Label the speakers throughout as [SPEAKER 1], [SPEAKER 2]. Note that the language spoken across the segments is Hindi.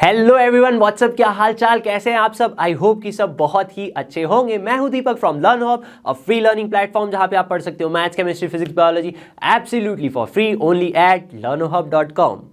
[SPEAKER 1] हेलो एवरीवन, व्हाट्सअप, क्या हाल चाल, कैसे हैं आप सब। आई होप कि सब बहुत ही अच्छे होंगे। मैं हूं Deepak from learn hub, a free learning platform जहां पे आप पढ़ सकते हो maths, chemistry, physics, biology absolutely for free only at learnerhub.com।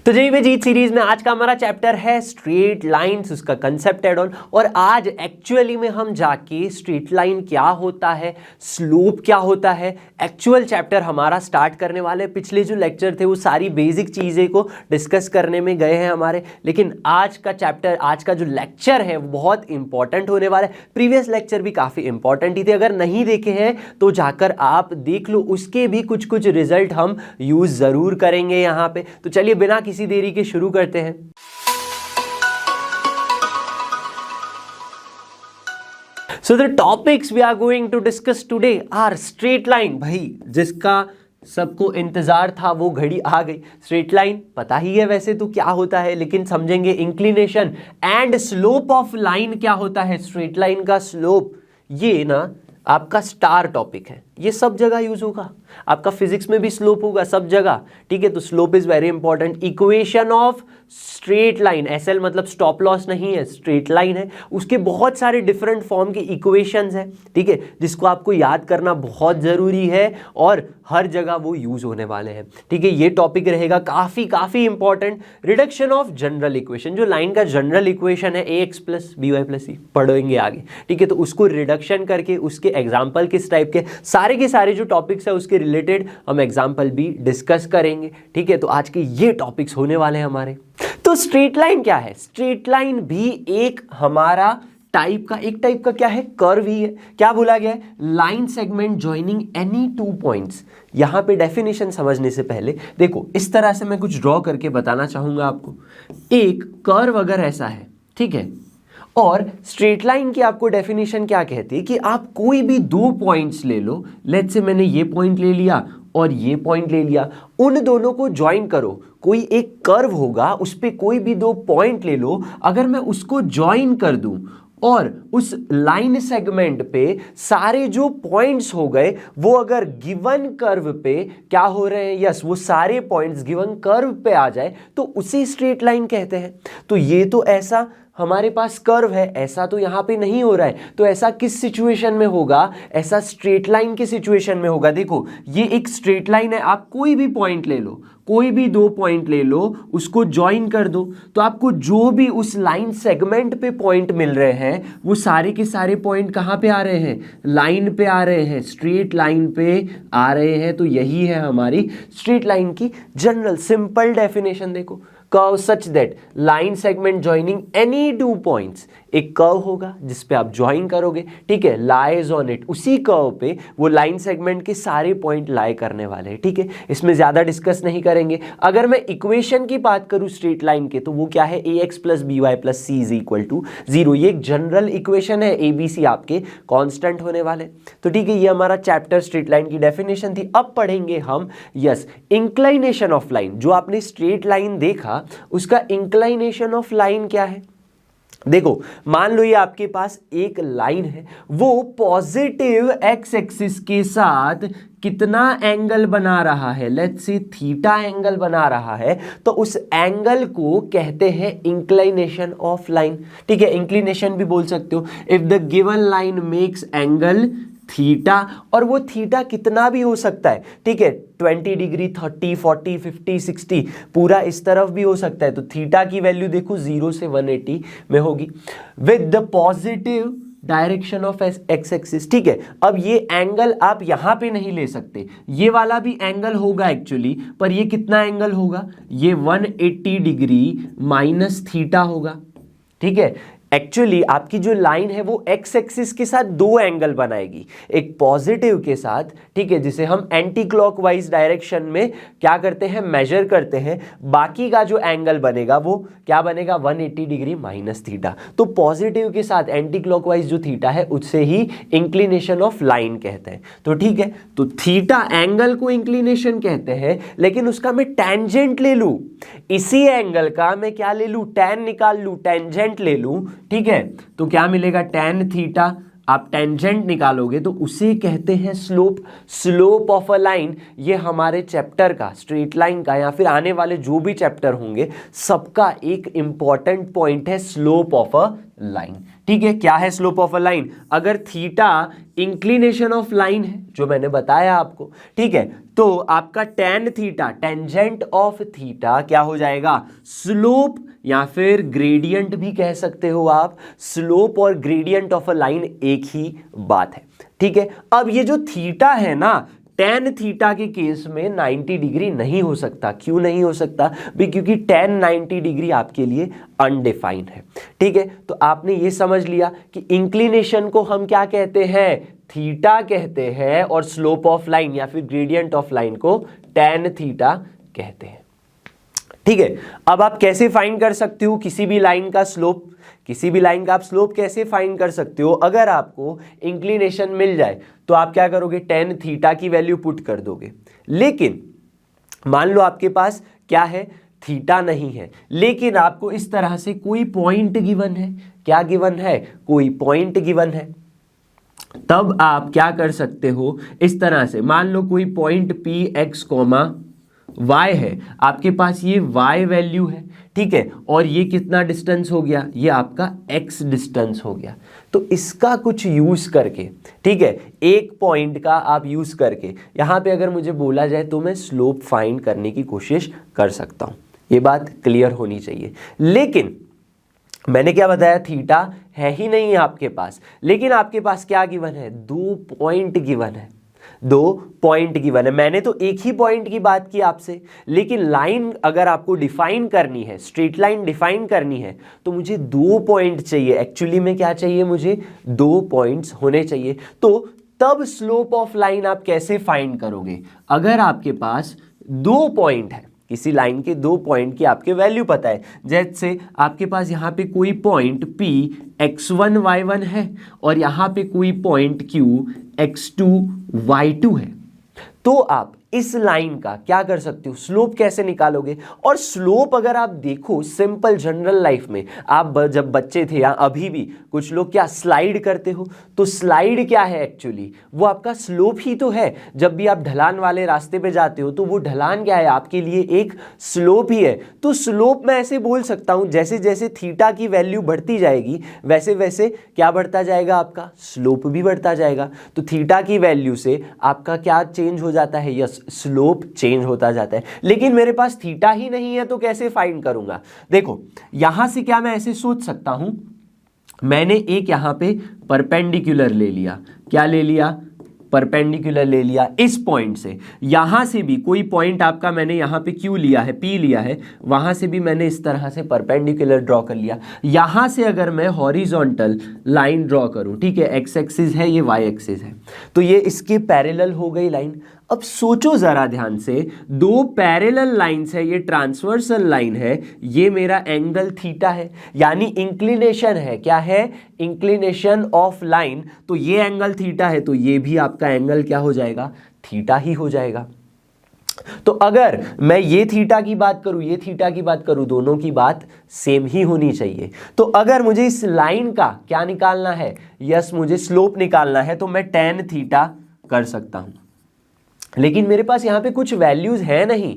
[SPEAKER 1] तो जय पे जीत सीरीज में आज का हमारा चैप्टर है स्ट्रेट लाइंस, उसका कंसेप्ट एड ऑन। और आज एक्चुअली में हम जाके स्ट्रेट लाइन क्या होता है, स्लोप क्या होता है, एक्चुअल चैप्टर हमारा स्टार्ट करने वाले। पिछले जो लेक्चर थे वो सारी बेसिक चीज़ें को डिस्कस करने में गए हैं हमारे, लेकिन आज का चैप्टर, आज का जो लेक्चर है वो बहुत इंपॉर्टेंट होने वाला है। प्रीवियस लेक्चर भी काफ़ी इंपॉर्टेंट ही थे, अगर नहीं देखे हैं तो जाकर आप देख लो, उसके भी कुछ कुछ रिजल्ट हम यूज़ ज़रूर करेंगे यहाँ पे। तो चलिए बिना किसी देरी के शुरू करते हैं। So the topics we are going to discuss today are straight line। भाई जिसका सबको इंतजार था वो घड़ी आ गई। स्ट्रेट लाइन पता ही है वैसे तो क्या होता है, लेकिन समझेंगे inclination and slope of line क्या होता है। स्ट्रेट लाइन का स्लोप ये ना आपका स्टार टॉपिक है, ये सब जगह यूज होगा। आपका फिजिक्स में भी स्लोप होगा सब जगह, ठीक है। तो slope is very important. Equation of straight line, SL मतलब स्टॉप लॉस नहीं है, स्ट्रेट लाइन है, उसके बहुत सारे डिफरेंट फॉर्म के इक्वेशंस हैं, ठीक है, जिसको आपको याद करना बहुत जरूरी है और हर जगह वो यूज होने वाले हैं, ठीक है। ये टॉपिक रहेगा काफी important. Reduction of general equation, जो लाइन का जनरल इक्वेशन है ax plus b y plus c, पढ़ेंगे आगे, ठीक है। तो उसको रिडक्शन करके उसके एग्जाम्पल किस टाइप के सारे जो टॉपिक्स है उसके रिलेटेड हम एग्जाम्पल भी डिस्कस करेंगे, ठीक है। तो आज के ये टॉपिक्स होने वाले हैं हमारे। तो स्ट्रेट लाइन क्या है? स्ट्रेट लाइन भी एक हमारा टाइप का क्या है, कर्व ही है। क्या बोला गया है? Line segment joining any two points. यहां पे डेफिनेशन समझने से पहले देखो, इस तरह से मैं कुछ ड्रॉ करके बताना चाहूंगा आपको। एक कर्व अगर ऐसा है, ठीक है, और स्ट्रेट लाइन की आपको डेफिनेशन क्या कहती है कि आप कोई भी दो पॉइंट्स ले लो। लेट्स से मैंने ये पॉइंट ले लिया और ये पॉइंट ले लिया, उन दोनों को ज्वाइन करो। कोई एक कर्व होगा, उस पे कोई भी दो पॉइंट ले लो, अगर मैं उसको ज्वाइन कर दूं और उस लाइन सेगमेंट पे सारे जो पॉइंट्स हो गए वो अगर गिवन कर्व पे क्या हो रहे हैं, यस, वो सारे पॉइंट्स गिवन कर्व पे आ जाए तो उसे स्ट्रेट लाइन कहते हैं। तो ये तो ऐसा हमारे पास कर्व है, ऐसा तो यहां पे नहीं हो रहा है, तो ऐसा किस सिचुएशन में होगा? ऐसा स्ट्रेट लाइन के सिचुएशन में होगा। देखो ये एक स्ट्रेट लाइन है, आप कोई भी पॉइंट ले लो, कोई भी दो पॉइंट ले लो, उसको ज्वाइन कर दो, तो आपको जो भी उस लाइन सेगमेंट पे पॉइंट मिल रहे हैं वो सारे के सारे पॉइंट कहां पे आ रहे हैं? लाइन पे आ रहे हैं, स्ट्रेट लाइन पे आ रहे हैं। तो यही है हमारी स्ट्रेट लाइन की जनरल सिंपल डेफिनेशन। देखो, curve such that line segment joining any two points. एक कर्व होगा जिस पे आप ज्वाइन करोगे, ठीक है, लाइज ऑन इट, उसी कर्व पे वो लाइन सेगमेंट के सारे पॉइंट लाई करने वाले हैं, ठीक है। इसमें ज्यादा डिस्कस नहीं करेंगे। अगर मैं इक्वेशन की बात करूं स्ट्रेट लाइन के, तो वो क्या है? ax plus b y plus c is equal to 0। ये एक जनरल इक्वेशन है, ABC आपके कांस्टेंट होने वाले, तो ठीक है। ये हमारा चैप्टर स्ट्रेट लाइन की डेफिनेशन थी। अब पढ़ेंगे हम यस इंक्लाइनेशन ऑफ लाइन। जो आपने स्ट्रेट लाइन देखा उसका इंक्लाइनेशन ऑफ लाइन क्या है? देखो, मान लो ये आपके पास एक लाइन है, वो पॉजिटिव एक्स एक्सिस के साथ कितना एंगल बना रहा है? लेट्स से थीटा एंगल बना रहा है, तो उस एंगल को कहते हैं इंक्लिनेशन ऑफ लाइन, ठीक है। इंक्लिनेशन भी बोल सकते हो। If the given line makes angle theta, और वो थीटा कितना भी हो सकता है, ठीक है, 20 डिग्री, 30, 40, 50, 60, पूरा इस तरफ भी हो सकता है। तो थीटा की वैल्यू देखो 0 से 180 में होगी with the positive direction of x axis, ठीक है। अब ये एंगल आप यहां पे नहीं ले सकते, ये वाला भी एंगल होगा एक्चुअली, पर ये कितना एंगल होगा? ये 180 डिग्री माइनस थीटा होगा, ठीक है। एक्चुअली आपकी जो लाइन है वो एक्स एक्सिस के साथ दो एंगल बनाएगी, एक पॉजिटिव के साथ, ठीक है, जिसे हम एंटी क्लॉकवाइज डायरेक्शन में क्या करते हैं? मेजर करते हैं। बाकी का जो एंगल बनेगा वो क्या बनेगा? 180 डिग्री माइनस थीटा। तो पॉजिटिव के साथ एंटी क्लॉकवाइज जो थीटा है उससे ही इंक्लिनेशन ऑफ लाइन कहते हैं। तो ठीक है, तो थीटा एंगल को इंक्लिनेशन कहते हैं, लेकिन उसका मैं टेंजेंट ले लूं, इसी एंगल का मैं क्या ले लूं? टैन निकाल लूं, टेंजेंट ले लूं, ठीक है, तो क्या मिलेगा? टैन थीटा आप टेंजेंट निकालोगे तो उसे कहते हैं slope. Slope of a line, ये हमारे चैप्टर का, स्ट्रेट लाइन का या फिर आने वाले जो भी चैप्टर होंगे सबका एक इंपॉर्टेंट पॉइंट है स्लोप ऑफ अ लाइन। ठीक है, क्या है स्लोप ऑफ अ लाइन? अगर थीटा इंक्लिनेशन ऑफ लाइन है जो मैंने बताया आपको, ठीक है, तो आपका tan theta, tangent of theta क्या हो जाएगा? स्लोप या फिर ग्रेडियंट भी कह सकते हो आप। स्लोप और ग्रेडियंट ऑफ अ लाइन एक ही बात है। ठीक है, अब ये जो थीटा है ना, टेन थीटा के केस में 90 डिग्री नहीं हो सकता। क्यों नहीं हो सकता? क्योंकि टेन 90 डिग्री आपके लिए अनडिफाइंड है। ठीक है, तो आपने ये समझ लिया कि इंक्लिनेशन को हम क्या कहते हैं? थीटा कहते हैं, और स्लोप ऑफ लाइन या फिर ग्रेडियंट ऑफ लाइन को टेन थीटा कहते हैं। ठीक है, अब आप कैसे फाइंड कर सकते हो किसी भी लाइन का स्लोप? किसी भी लाइन का आप स्लोप कैसे फाइंड कर सकते हो? अगर आपको इंक्लिनेशन मिल जाए तो आप क्या करोगे? टेन थीटा की वैल्यू पुट कर दोगे। लेकिन मान लो आपके पास क्या है? थीटा नहीं है, लेकिन आपको इस तरह से कोई पॉइंट गिवन है। क्या गिवन है? कोई पॉइंट गिवन है। तब आप क्या कर सकते हो? इस तरह से मान लो कोई point P x comma y है, आपके पास ये y वैल्यू है। ठीक है, और ये कितना डिस्टेंस हो गया? ये आपका x डिस्टेंस हो गया। तो इसका कुछ यूज करके, ठीक है, एक पॉइंट का आप यूज करके यहां पे अगर मुझे बोला जाए तो मैं स्लोप फाइंड करने की कोशिश कर सकता हूं। ये बात क्लियर होनी चाहिए। लेकिन मैंने क्या बताया? थीटा है ही नहीं है आपके पास, लेकिन आपके पास क्या गिवन है? दो पॉइंट गिवन है। दो पॉइंट गिवन है। मैंने तो एक ही पॉइंट की बात की आपसे, लेकिन लाइन अगर आपको डिफाइन करनी है, स्ट्रेट लाइन डिफाइन करनी है, तो मुझे दो पॉइंट चाहिए। एक्चुअली में क्या चाहिए? मुझे दो पॉइंट्स होने चाहिए। तो तब स्लोप ऑफ लाइन आप कैसे फाइंड करोगे? अगर आपके पास दो पॉइंट है, किसी लाइन के दो पॉइंट की आपके वैल्यू पता है, जैसे आपके पास यहाँ पे कोई पॉइंट P x1 y1 है और यहाँ पे कोई पॉइंट Q x2 y2 है, तो आप इस लाइन का क्या कर सकते हो? स्लोप कैसे निकालोगे? और स्लोप अगर आप देखो सिंपल जनरल लाइफ में, आप जब बच्चे थे या अभी भी कुछ लोग क्या स्लाइड करते हो, तो स्लाइड क्या है? एक्चुअली वो आपका स्लोप ही तो है। जब भी आप ढलान वाले रास्ते पे जाते हो तो वो ढलान क्या है? आपके लिए एक स्लोप ही है। तो स्लोप मैं ऐसे बोल सकता हूं, जैसे जैसे थीटा की वैल्यू बढ़ती जाएगी वैसे वैसे क्या बढ़ता जाएगा? आपका स्लोप भी बढ़ता जाएगा। तो थीटा की वैल्यू से आपका क्या चेंज हो जाता है? यस, स्लोप चेंज होता जाता है। लेकिन मेरे पास थीटा ही नहीं है तो कैसे फाइंड करूंगा? देखो यहां से क्या मैं ऐसे सोच सकता हूं, मैंने एक यहां पे परपेंडिकुलर ले लिया। क्या ले लिया? परपेंडिकुलर ले लिया इस पॉइंट से। यहां से भी कोई पॉइंट आपका मैंने यहां पे Q लिया है, P लिया है, वहां से भी मैंने इस तरह से परपेंडिकुलर ड्रॉ कर लिया। यहां से अगर मैं हॉरिजॉन्टल लाइन ड्रॉ करूं, ठीक है, एक्स एक्सिस है, ये वाई एक्सिस है, तो ये इसके पैरेलल हो गई लाइन। अब सोचो जरा ध्यान से, दो पैरेलल लाइंस है, ये ट्रांसवर्सल लाइन है, ये मेरा एंगल थीटा है, यानी इंक्लिनेशन है। क्या है? Inclination of line. तो ये एंगल थीटा है, तो ये भी आपका एंगल क्या हो जाएगा? थीटा ही हो जाएगा। तो अगर मैं ये थीटा की बात करूं, ये थीटा की बात करूं, दोनों की बात सेम ही होनी चाहिए। तो अगर मुझे इस लाइन का क्या निकालना है? यस, मुझे स्लोप निकालना है, तो मैं टेन थीटा कर सकता हूं। लेकिन मेरे पास यहां पे कुछ वैल्यूज है नहीं,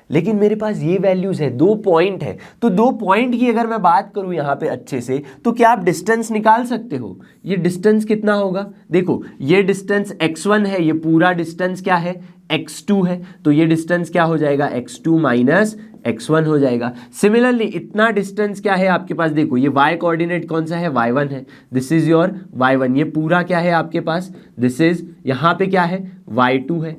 [SPEAKER 1] लेकिन मेरे पास ये वैल्यूज है, दो पॉइंट है। तो दो पॉइंट की अगर मैं बात करूं यहां पे अच्छे से, तो क्या आप डिस्टेंस निकाल सकते हो? ये डिस्टेंस कितना होगा? देखो ये डिस्टेंस x1 है, ये पूरा डिस्टेंस क्या है? x2 है, तो ये डिस्टेंस क्या हो जाएगा? x2 माइनस x1 हो जाएगा। सिमिलरली इतना डिस्टेंस क्या है आपके पास? देखो ये y कोऑर्डिनेट कौन सा है? y1 है, दिस इज योर y1। ये पूरा क्या है आपके पास? दिस इज, यहां पे क्या है? y2 है।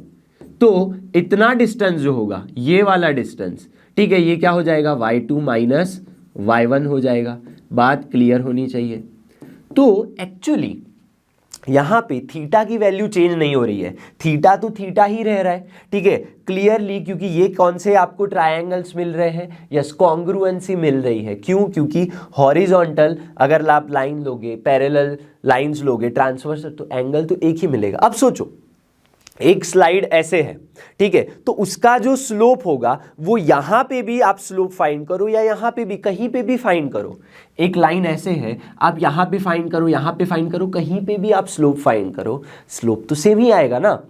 [SPEAKER 1] तो इतना डिस्टेंस जो होगा, ये वाला डिस्टेंस, ठीक है, ये क्या हो जाएगा? y2 माइनस y1 हो जाएगा। बात क्लियर होनी चाहिए। तो एक्चुअली यहां पे थीटा की वैल्यू चेंज नहीं हो रही है, थीटा तो थीटा ही रह रहा है, ठीक है, क्लियरली, क्योंकि ये कौन से आपको ट्रायंगल्स मिल रहे हैं? यस, कॉन्ग्रुएंसी मिल रही है। क्यों? क्योंकि हॉरिजॉन्टल अगर आप लाइन लोगे, पैरेलल लाइंस लोगे, ट्रांसवर्सल, तो एंगल तो एक ही मिलेगा। अब सोचो एक स्लाइड ऐसे है, ठीक है, तो उसका जो स्लोप होगा वो यहां पे भी आप स्लोप फाइंड करो या यहां पे भी, कहीं पे भी फाइंड करो। एक लाइन ऐसे है, आप यहां पे फाइंड करो, यहां पे फाइंड करो, कहीं पे भी आप स्लोप फाइंड करो, स्लोप तो सेम ही आएगा ना।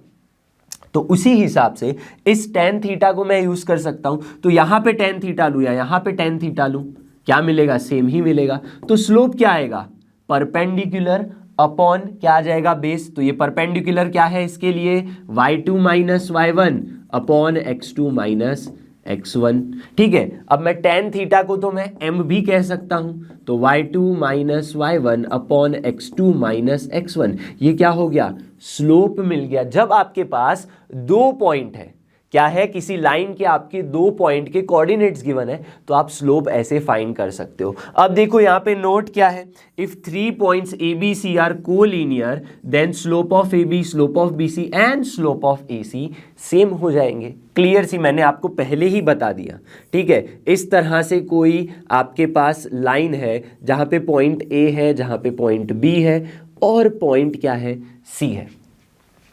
[SPEAKER 1] तो उसी हिसाब से इस tan थीटा को मैं यूज कर सकता हूं। तो यहां पे tan थीटा लूं या यहां पे tan थीटा लूं, क्या मिलेगा? सेम ही मिलेगा। तो स्लोप क्या आएगा? परपेंडिकुलर अपॉन क्या आ जाएगा? बेस। तो ये परपेंडिकुलर क्या है इसके लिए? y2 minus y1 upon x2 minus x1। ठीक है, अब मैं tan थीटा को तो मैं m भी कह सकता हूं, तो y2 minus y1 upon x2 minus x1। ये क्या हो गया? स्लोप मिल गया। जब आपके पास दो पॉइंट है, क्या है, किसी लाइन के आपके दो पॉइंट के कोऑर्डिनेट्स गिवन है, तो आप स्लोप ऐसे फाइंड कर सकते हो। अब देखो यहां पे नोट क्या है, if 3 points A B C are collinear then slope of A B, slope of B C and slope of A C same हो जाएंगे। क्लियर सी, मैंने आपको पहले ही बता दिया। ठीक है, इस तरह से कोई आपके पास लाइन है जहां पे पॉइंट ए है, जहां पे पॉइंट बी है और पॉइंट क्या है? सी है।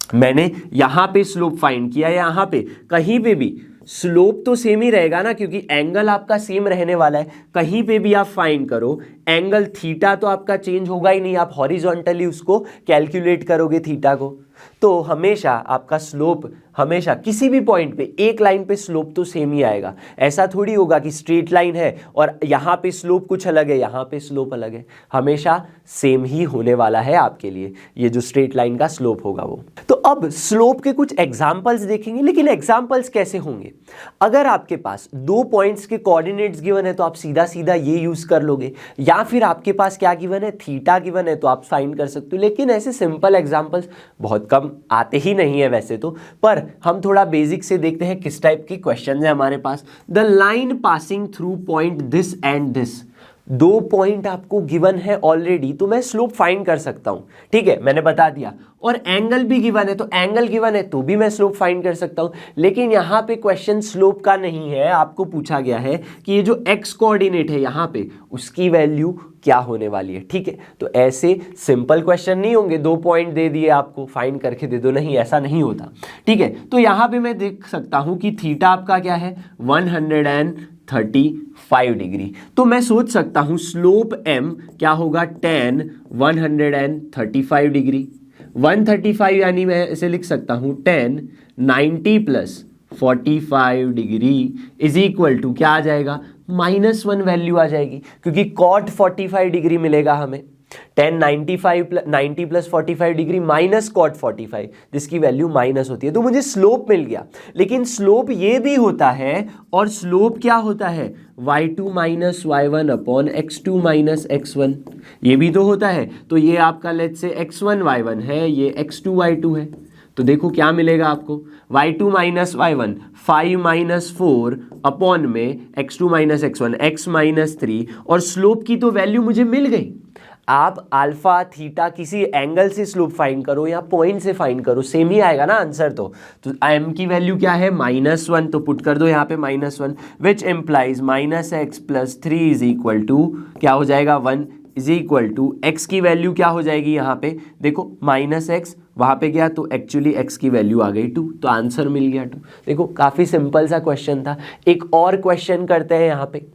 [SPEAKER 1] मैंने यहां पे स्लोप फाइंड किया, यहां पे कहीं पे भी स्लोप तो सेम ही रहेगा ना, क्योंकि एंगल आपका सेम रहने वाला है। कहीं पे भी आप फाइंड करो, एंगल थीटा तो आपका चेंज होगा ही नहीं, आप हॉरिजॉन्टली उसको कैलकुलेट करोगे थीटा को। तो हमेशा आपका स्लोप, हमेशा किसी भी पॉइंट पे एक लाइन पे स्लोप तो सेम ही आएगा। ऐसा थोड़ी होगा कि स्ट्रेट लाइन है और यहां पे स्लोप कुछ अलग है, यहां पे स्लोप अलग है। हमेशा सेम ही होने वाला है आपके लिए, ये जो स्ट्रेट लाइन का स्लोप होगा वो। तो अब स्लोप के कुछ एग्जांपल्स देखेंगे, लेकिन एग्जांपल्स कैसे होंगे? अगर आपके पास दो पॉइंट्स के कोऑर्डिनेट्स गिवन है तो आप सीधा सीधा ये यूज कर लोगे, या फिर आपके पास क्या गिवन है? थीटा गिवन है, तो आप फाइंड कर सकते हो। लेकिन ऐसे सिंपल एग्जांपल्स बहुत कम आते ही नहीं है वैसे तो, पर हम थोड़ा बेसिक से देखते हैं किस टाइप के क्वेश्चन है हमारे पास। The line passing through point this and this, दो पॉइंट आपको गिवन है ऑलरेडी, तो मैं स्लोप फाइंड कर सकता हूं। ठीक है, मैंने बता दिया। और एंगल भी गिवन है, तो एंगल गिवन है तो भी मैं स्लोप फाइंड कर सकता हूं। लेकिन यहां पे क्वेश्चन स्लोप का नहीं है, आपको पूछा गया है कि ये जो एक्स कोऑर्डिनेट है यहां पे, उसकी वैल्यू क्या होने वाली है। ठीक है, तो ऐसे सिंपल क्वेश्चन नहीं होंगे, दो पॉइंट दे दिए आपको, फाइंड करके दे दो, नहीं, ऐसा नहीं होता। ठीक है, तो यहां पे मैं देख सकता हूं कि थीटा आपका क्या है? 135 डिग्री। तो मैं सोच सकता हूं स्लोप m क्या होगा? tan 135 degree. 135 यानी मैं इसे लिख सकता हूं tan 90 plus 45 degree is equal to क्या आ जाएगा? -1 वैल्यू आ जाएगी, क्योंकि cot 45 डिग्री मिलेगा हमें। tan 90 plus 45 degree minus cot 45, जिसकी वैल्यू माइनस होती है, तो मुझे स्लोप मिल गया। लेकिन स्लोप ये भी होता है, और स्लोप क्या होता है? y2 minus y1 upon x2 minus x1, ये भी तो होता है। तो ये आपका लेट्स से x1 y1 है, ये x2 y2 है। तो देखो क्या मिलेगा आपको? y2 minus y1 5 minus 4 upon में x2 minus x1 x minus 3, और स्लोप की तो वैल्यू मुझे मिल गई। आप अल्फा थीटा किसी एंगल से स्लोप फाइंड करो या पॉइंट से फाइंड करो, सेम ही आएगा ना आंसर। तो m की वैल्यू क्या है? -1, तो पुट कर दो यहाँ पे -1, which implies -x plus 3 is equal to क्या हो जाएगा? 1 इज इक्वल टू x की वैल्यू क्या हो जाएगी यहाँ पे? देखो -x वहां पे गया तो एक्चुअली x की वैल्यू आ गई 2, तो आंसर मिल गया 2। देखो काफी सिंपल सा क्वेश्चन था। एक और क्वेश्चन करते हैं यहाँ पे।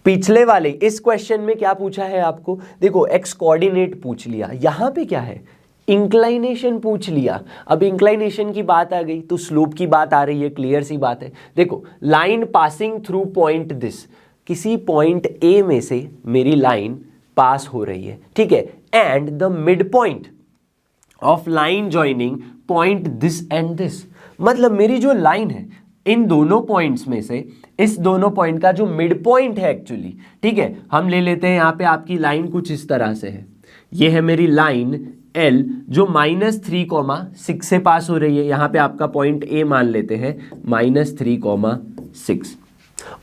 [SPEAKER 1] पिछले वाले इस क्वेश्चन में क्या पूछा है आपको? देखो x कोऑर्डिनेट पूछ लिया, यहां पे क्या है? इंक्लाइनेशन पूछ लिया। अब इंक्लाइनेशन की बात आ गई तो स्लोप की बात आ रही है, क्लियर सी बात है। देखो line passing through point this, किसी पॉइंट ए में से मेरी लाइन पास हो रही है, ठीक है, and the mid point of line joining point this and this, मतलब मेरी जो लाइन है इन दोनों पॉइंट्स में से इस दोनों पॉइंट का जो मिड पॉइंट है एक्चुअली, ठीक है, हम ले लेते हैं यहाँ पे आपकी लाइन कुछ इस तरह से है। ये है मेरी लाइन L जो -3,6 से पास हो रही है। यहाँ पे आपका पॉइंट A मान लेते हैं -3,6,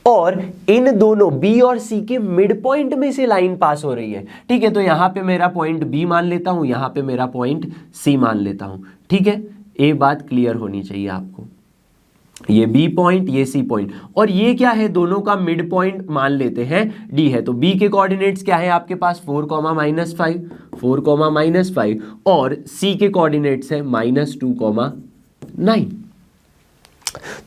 [SPEAKER 1] और इन दोनों B और C के मिड पॉइंट में से लाइन पास हो रही है। ठीक है, तो यहाँ पे मेरा पॉइंट B मान लेता हूँ, यहाँ पे मेरा पॉइंट C मान लेता हूँ। ठीक है, ये बात क्लियर होनी चाहिए आपको। ये बी पॉइंट, ये सी पॉइंट, और ये क्या है, दोनों का मिड पॉइंट मान लेते हैं डी है। तो बी के कोऑर्डिनेट्स क्या है आपके पास, 4,-5, 4,-5, और सी के कोऑर्डिनेट्स है -2,9।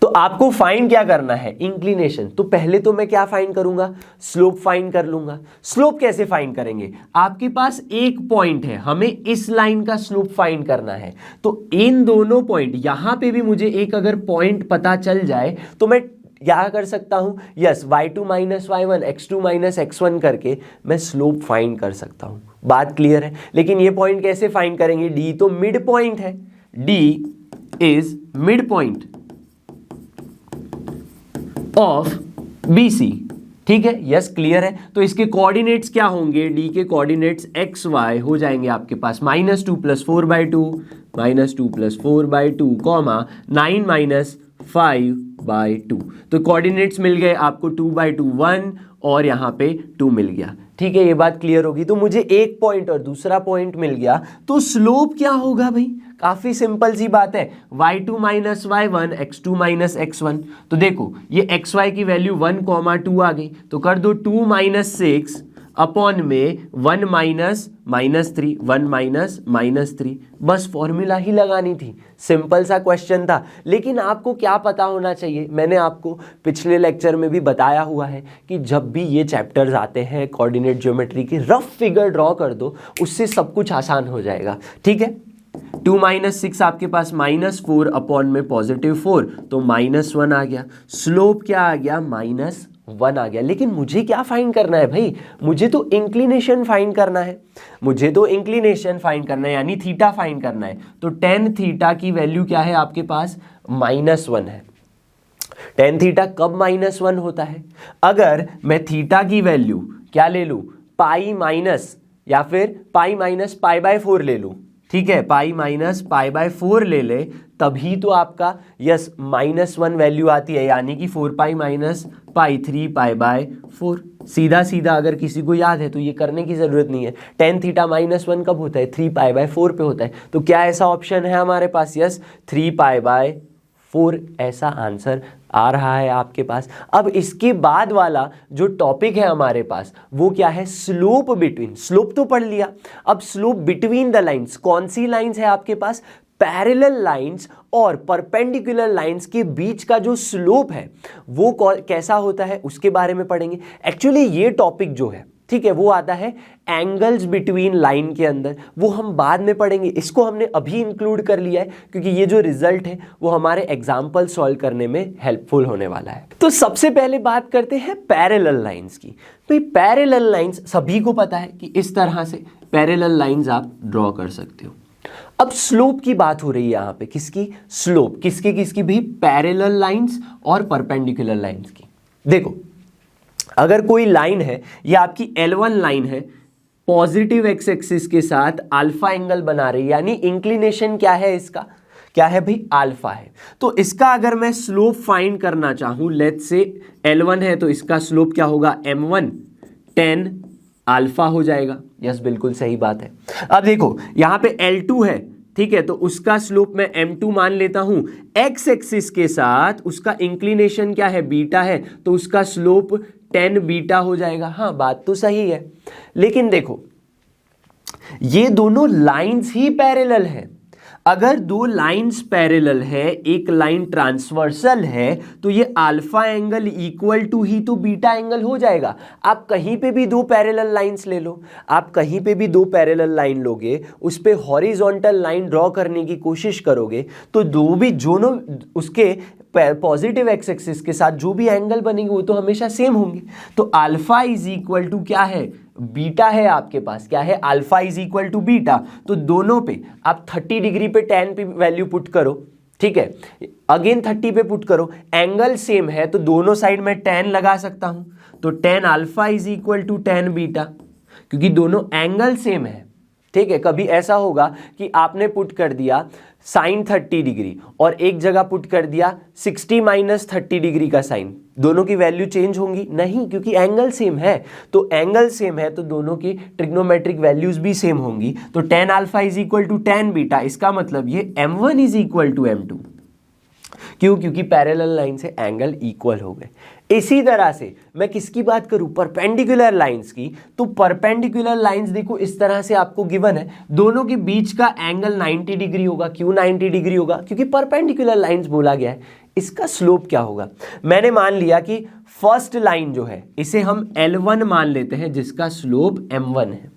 [SPEAKER 1] तो आपको फाइंड क्या करना है, इंक्लिनेशन। तो पहले तो मैं क्या फाइंड करूंगा, स्लोप फाइंड कर लूंगा। स्लोप कैसे फाइंड करेंगे, आपके पास एक पॉइंट है, हमें इस लाइन का स्लोप फाइंड करना है। तो इन दोनों पॉइंट, यहां पे भी मुझे एक अगर पॉइंट पता चल जाए तो मैं क्या कर सकता हूं, yes, y2 - y1 x2 - x1 करके मैं स्लोप फाइंड कर सकता हूं। बात क्लियर है। लेकिन ये पॉइंट कैसे फाइंड करेंगे, डी तो मिड पॉइंट है, D is mid point of BC, ठीक है, यस, क्लियर है। तो इसके कोऑर्डिनेट्स क्या होंगे, डी के कोऑर्डिनेट्स एक्स वाई हो जाएंगे आपके पास -2 + 4/2, -2 + 4/2, 9 - 5/2। तो कोऑर्डिनेट्स मिल गए आपको 2/2 1 और यहाँ पे 2 मिल गया। ठीक है, ये बात क्लियर होगी। तो मुझे एक पॉइंट और दूसरा पॉइंट मिल गया, तो स्लोप क्या होगा भाई, काफी सिंपल सी बात है, y2 - y1 x2 - x1। तो देखो ये xy की वैल्यू 1,2 आ गई, तो कर दो 2 - 6 अपॉन में 1 - -3, 1 - -3। बस फॉर्मूला ही लगानी थी, सिंपल सा क्वेश्चन था। लेकिन आपको क्या पता होना चाहिए, मैंने आपको पिछले लेक्चर में भी बताया हुआ है कि जब भी ये चैप्टर्स आते हैं कोऑर्डिनेट ज्योमेट्री के, रफ फिगर ड्रॉ कर दो, उससे सब कुछ आसान हो जाएगा। ठीक है, 2 - 6 आपके पास -4 अपॉन में +4, तो -1 आ गया। स्लोप क्या आ गया, -1 आ गया। लेकिन मुझे क्या फाइंड करना है भाई, मुझे तो इंक्लिनेशन फाइंड करना है, मुझे तो इंक्लिनेशन फाइंड करना है, यानी थीटा फाइंड करना है। तो tan थीटा की वैल्यू क्या है आपके पास, -1 है। tan थीटा कब -1 होता है, अगर मैं थीटा की वैल्यू क्या ले लूं, पाई माइनस या फिर पाई माइनस π/4 ले लूं। ठीक है, पाई माइनस π/4 ले ले, तभी तो आपका यस -1 वैल्यू आती है, यानी कि 4π - π 3π/4। सीधा सीधा अगर किसी को याद है तो ये करने की जरूरत नहीं है। tan थीटा -1 कब होता है, 3π/4 पे होता है। तो क्या ऐसा ऑप्शन है हमारे पास, यस 3π/4 ऐसा आंसर आ रहा है आपके पास। अब इसके बाद वाला जो टॉपिक है हमारे पास वो क्या है, स्लोप बिटवीन। स्लोप तो पढ़ लिया, अब स्लोप बिटवीन द लाइंस। कौन सी लाइंस है आपके पास, पैरेलल लाइंस और परपेंडिकुलर लाइंस के बीच का जो स्लोप है वो कैसा होता है उसके बारे में पढ़ेंगे। एक्चुअली ये टॉपिक जो है, ठीक है, वो आता है एंगल्स बिटवीन लाइन के अंदर, वो हम बाद में पढ़ेंगे। इसको हमने अभी इंक्लूड कर लिया है क्योंकि ये जो रिजल्ट है वो हमारे एग्जाम्पल सॉल्व करने में हेल्पफुल होने वाला है। तो सबसे पहले बात करते हैं पैरेलल लाइंस की। भाई पैरेलल लाइंस सभी को पता है कि इस तरह से पैरेलल लाइंस आप ड्रॉ कर सकते हो। अब स्लोप की बात हो रही है यहां पे, किसकी, स्लोप किसकी किसकी भी, पैरेलल लाइंस और परपेंडिकुलर लाइंस की। देखो अगर कोई लाइन है, ये आपकी L1 लाइन है, पॉजिटिव एक्स एक्सिस के साथ अल्फा एंगल बना रही है, यानी इंक्लिनेशन क्या है इसका, क्या है भाई, अल्फा है। तो इसका अगर मैं स्लोप फाइंड करना चाहूं, लेट्स से L1 है तो इसका स्लोप क्या होगा, M1 tan अल्फा हो जाएगा। यस बिल्कुल सही बात है। अब देखो यहां पे L2 है, ठीक है, तो उसका स्लोप मैं M2 मान लेता हूं। एक्स एक्सिस के साथ उसका इंक्लिनेशन क्या है, बीटा है, तो उसका स्लोप tan बीटा हो जाएगा। हाँ बात तो सही है, लेकिन देखो ये दोनों लाइंस ही पैरेलल है। अगर दो लाइंस पैरेलल है, एक लाइन ट्रांसवर्सल है, तो ये अल्फा एंगल इक्वल टू ही तो बीटा एंगल हो जाएगा। आप कहीं पे भी दो पैरेलल लाइंस ले लो, आप कहीं पे भी दो पैरेलल लाइन लोगे, उस पे हॉरिजॉन्टल लाइन ड्रॉ करने की कोशिश करोगे, तो दो भी दोनों उसके पॉजिटिव एक्स एक्सिस के साथ जो भी एंगल बनेंगे वो तो हमेशा सेम होंगे। तो अल्फा इज इक्वल टू क्या है, बीटा है आपके पास, क्या है, alpha is equal to beta. तो दोनों पे आप 30 डिग्री पे tan पे वैल्यू पुट करो, ठीक है, अगेन 30 पे पुट करो, एंगल सेम है तो दोनों साइड में tan लगा सकता हूं। तो tan alpha is equal to tan beta, क्योंकि दोनों एंगल सेम है। ठीक है, कभी ऐसा होगा कि आपने पुट कर दिया साइन 30 डिग्री और एक जगह पुट कर दिया 60 - 30 डिग्री का साइन, दोनों की वैल्यू चेंज होंगी नहीं, क्योंकि एंगल सेम है। तो एंगल सेम है तो दोनों की ट्रिग्नोमेट्रिक वैल्यूज भी सेम होंगी। तो tan alpha is equal to tan beta, इसका मतलब ये M1 is equal to M2, क्यों? क्योंकि पैरेलल लाइन से एंगल इक्वल हो गए। इसी तरह से मैं किसकी बात करूं? परपेंडिकुलर लाइंस की। तो परपेंडिकुलर लाइंस देखो इस तरह से आपको गिवन है, दोनों के बीच का एंगल 90 डिग्री होगा। क्यों 90 डिग्री होगा? क्योंकि परपेंडिकुलर लाइंस बोला गया है। इसका स्लोप क्या होगा? मैंने मान लिया कि फर्स्ट लाइन जो है इसे हम L1 मान लेते हैं, जिसका स्लोप M1 है।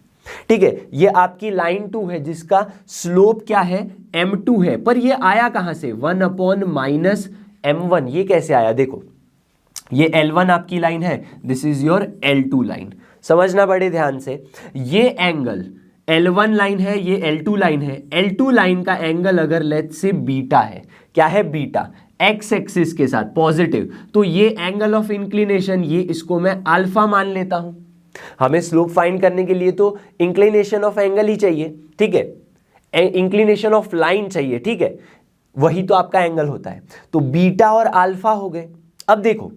[SPEAKER 1] ठीक है, ये आपकी लाइन 2 है जिसका स्लोप क्या है? M2 है। पर ये आया कहां से? 1/-M1। ये कैसे आया? देखो ये L1 आपकी लाइन है, this is your L2 line. समझना बड़े ध्यान से, ये एंगल L1 लाइन है, ये L2 लाइन है। L2 लाइन का एंगल अगर लेट्स से बीटा है, क्या है? बीटा, एक्स एक्सिस के साथ पॉजिटिव, तो ये एंगल ऑफ इंक्लिनेशन, ये इसको मैं अल्फा मान लेता हूं। हमें स्लोप फाइंड करने के लिए तो इंक्लिनेशन ऑफ एंगल ही चाहिए, ठीक है, इंक्लिनेशन ऑफ लाइन चाहिए, ठीक है, वही तो आपका एंगल होता है। तो बीटा और अल्फा हो गए। अब देखो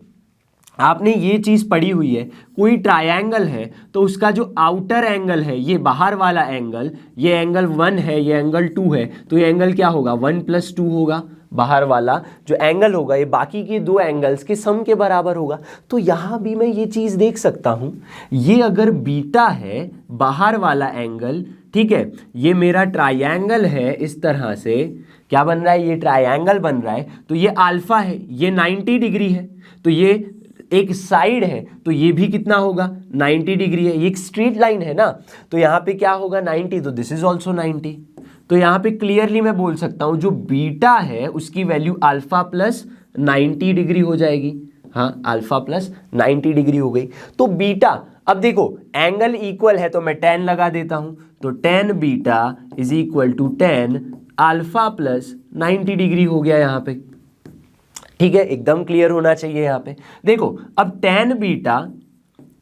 [SPEAKER 1] आपने ये चीज पढ़ी हुई है, कोई ट्रायंगल है तो उसका जो आउटर एंगल है, ये बाहर वाला एंगल, ये एंगल 1 है, ये एंगल 2 है, तो ये एंगल क्या होगा? 1 + 2 होगा। बाहर वाला जो एंगल होगा ये बाकी के दो एंगल्स के सम के बराबर होगा। तो यहां भी मैं ये चीज देख सकता हूं, ये अगर बीटा है बाहर वाला एंगल, ठीक है, ये मेरा ट्रायंगल है, इस तरह से क्या बन रहा है? ये ट्रायंगल बन रहा है। तो ये अल्फा है, ये 90 डिग्री है, तो ये एक साइड है, तो ये भी कितना होगा? 90 डिग्री है। ये एक स्ट्रेट लाइन है ना, तो यहाँ पे क्या होगा? 90, तो दिस इज ऑल्सो 90। तो यहाँ पे क्लियरली मैं बोल सकता हूँ जो बीटा है उसकी वैल्यू अल्फा प्लस 90 डिग्री हो जाएगी। हाँ, अल्फा प्लस 90 डिग्री हो गई। तो बीटा, अब देखो एंगल इक्वल है तो मैं 10 लगा देता हूं, तो 10 beta is equal to 10 alpha plus 90 degree हो गया यहाँ पे। ठीक है, एकदम क्लियर होना चाहिए यहाँ पे। देखो अब 10 बीटा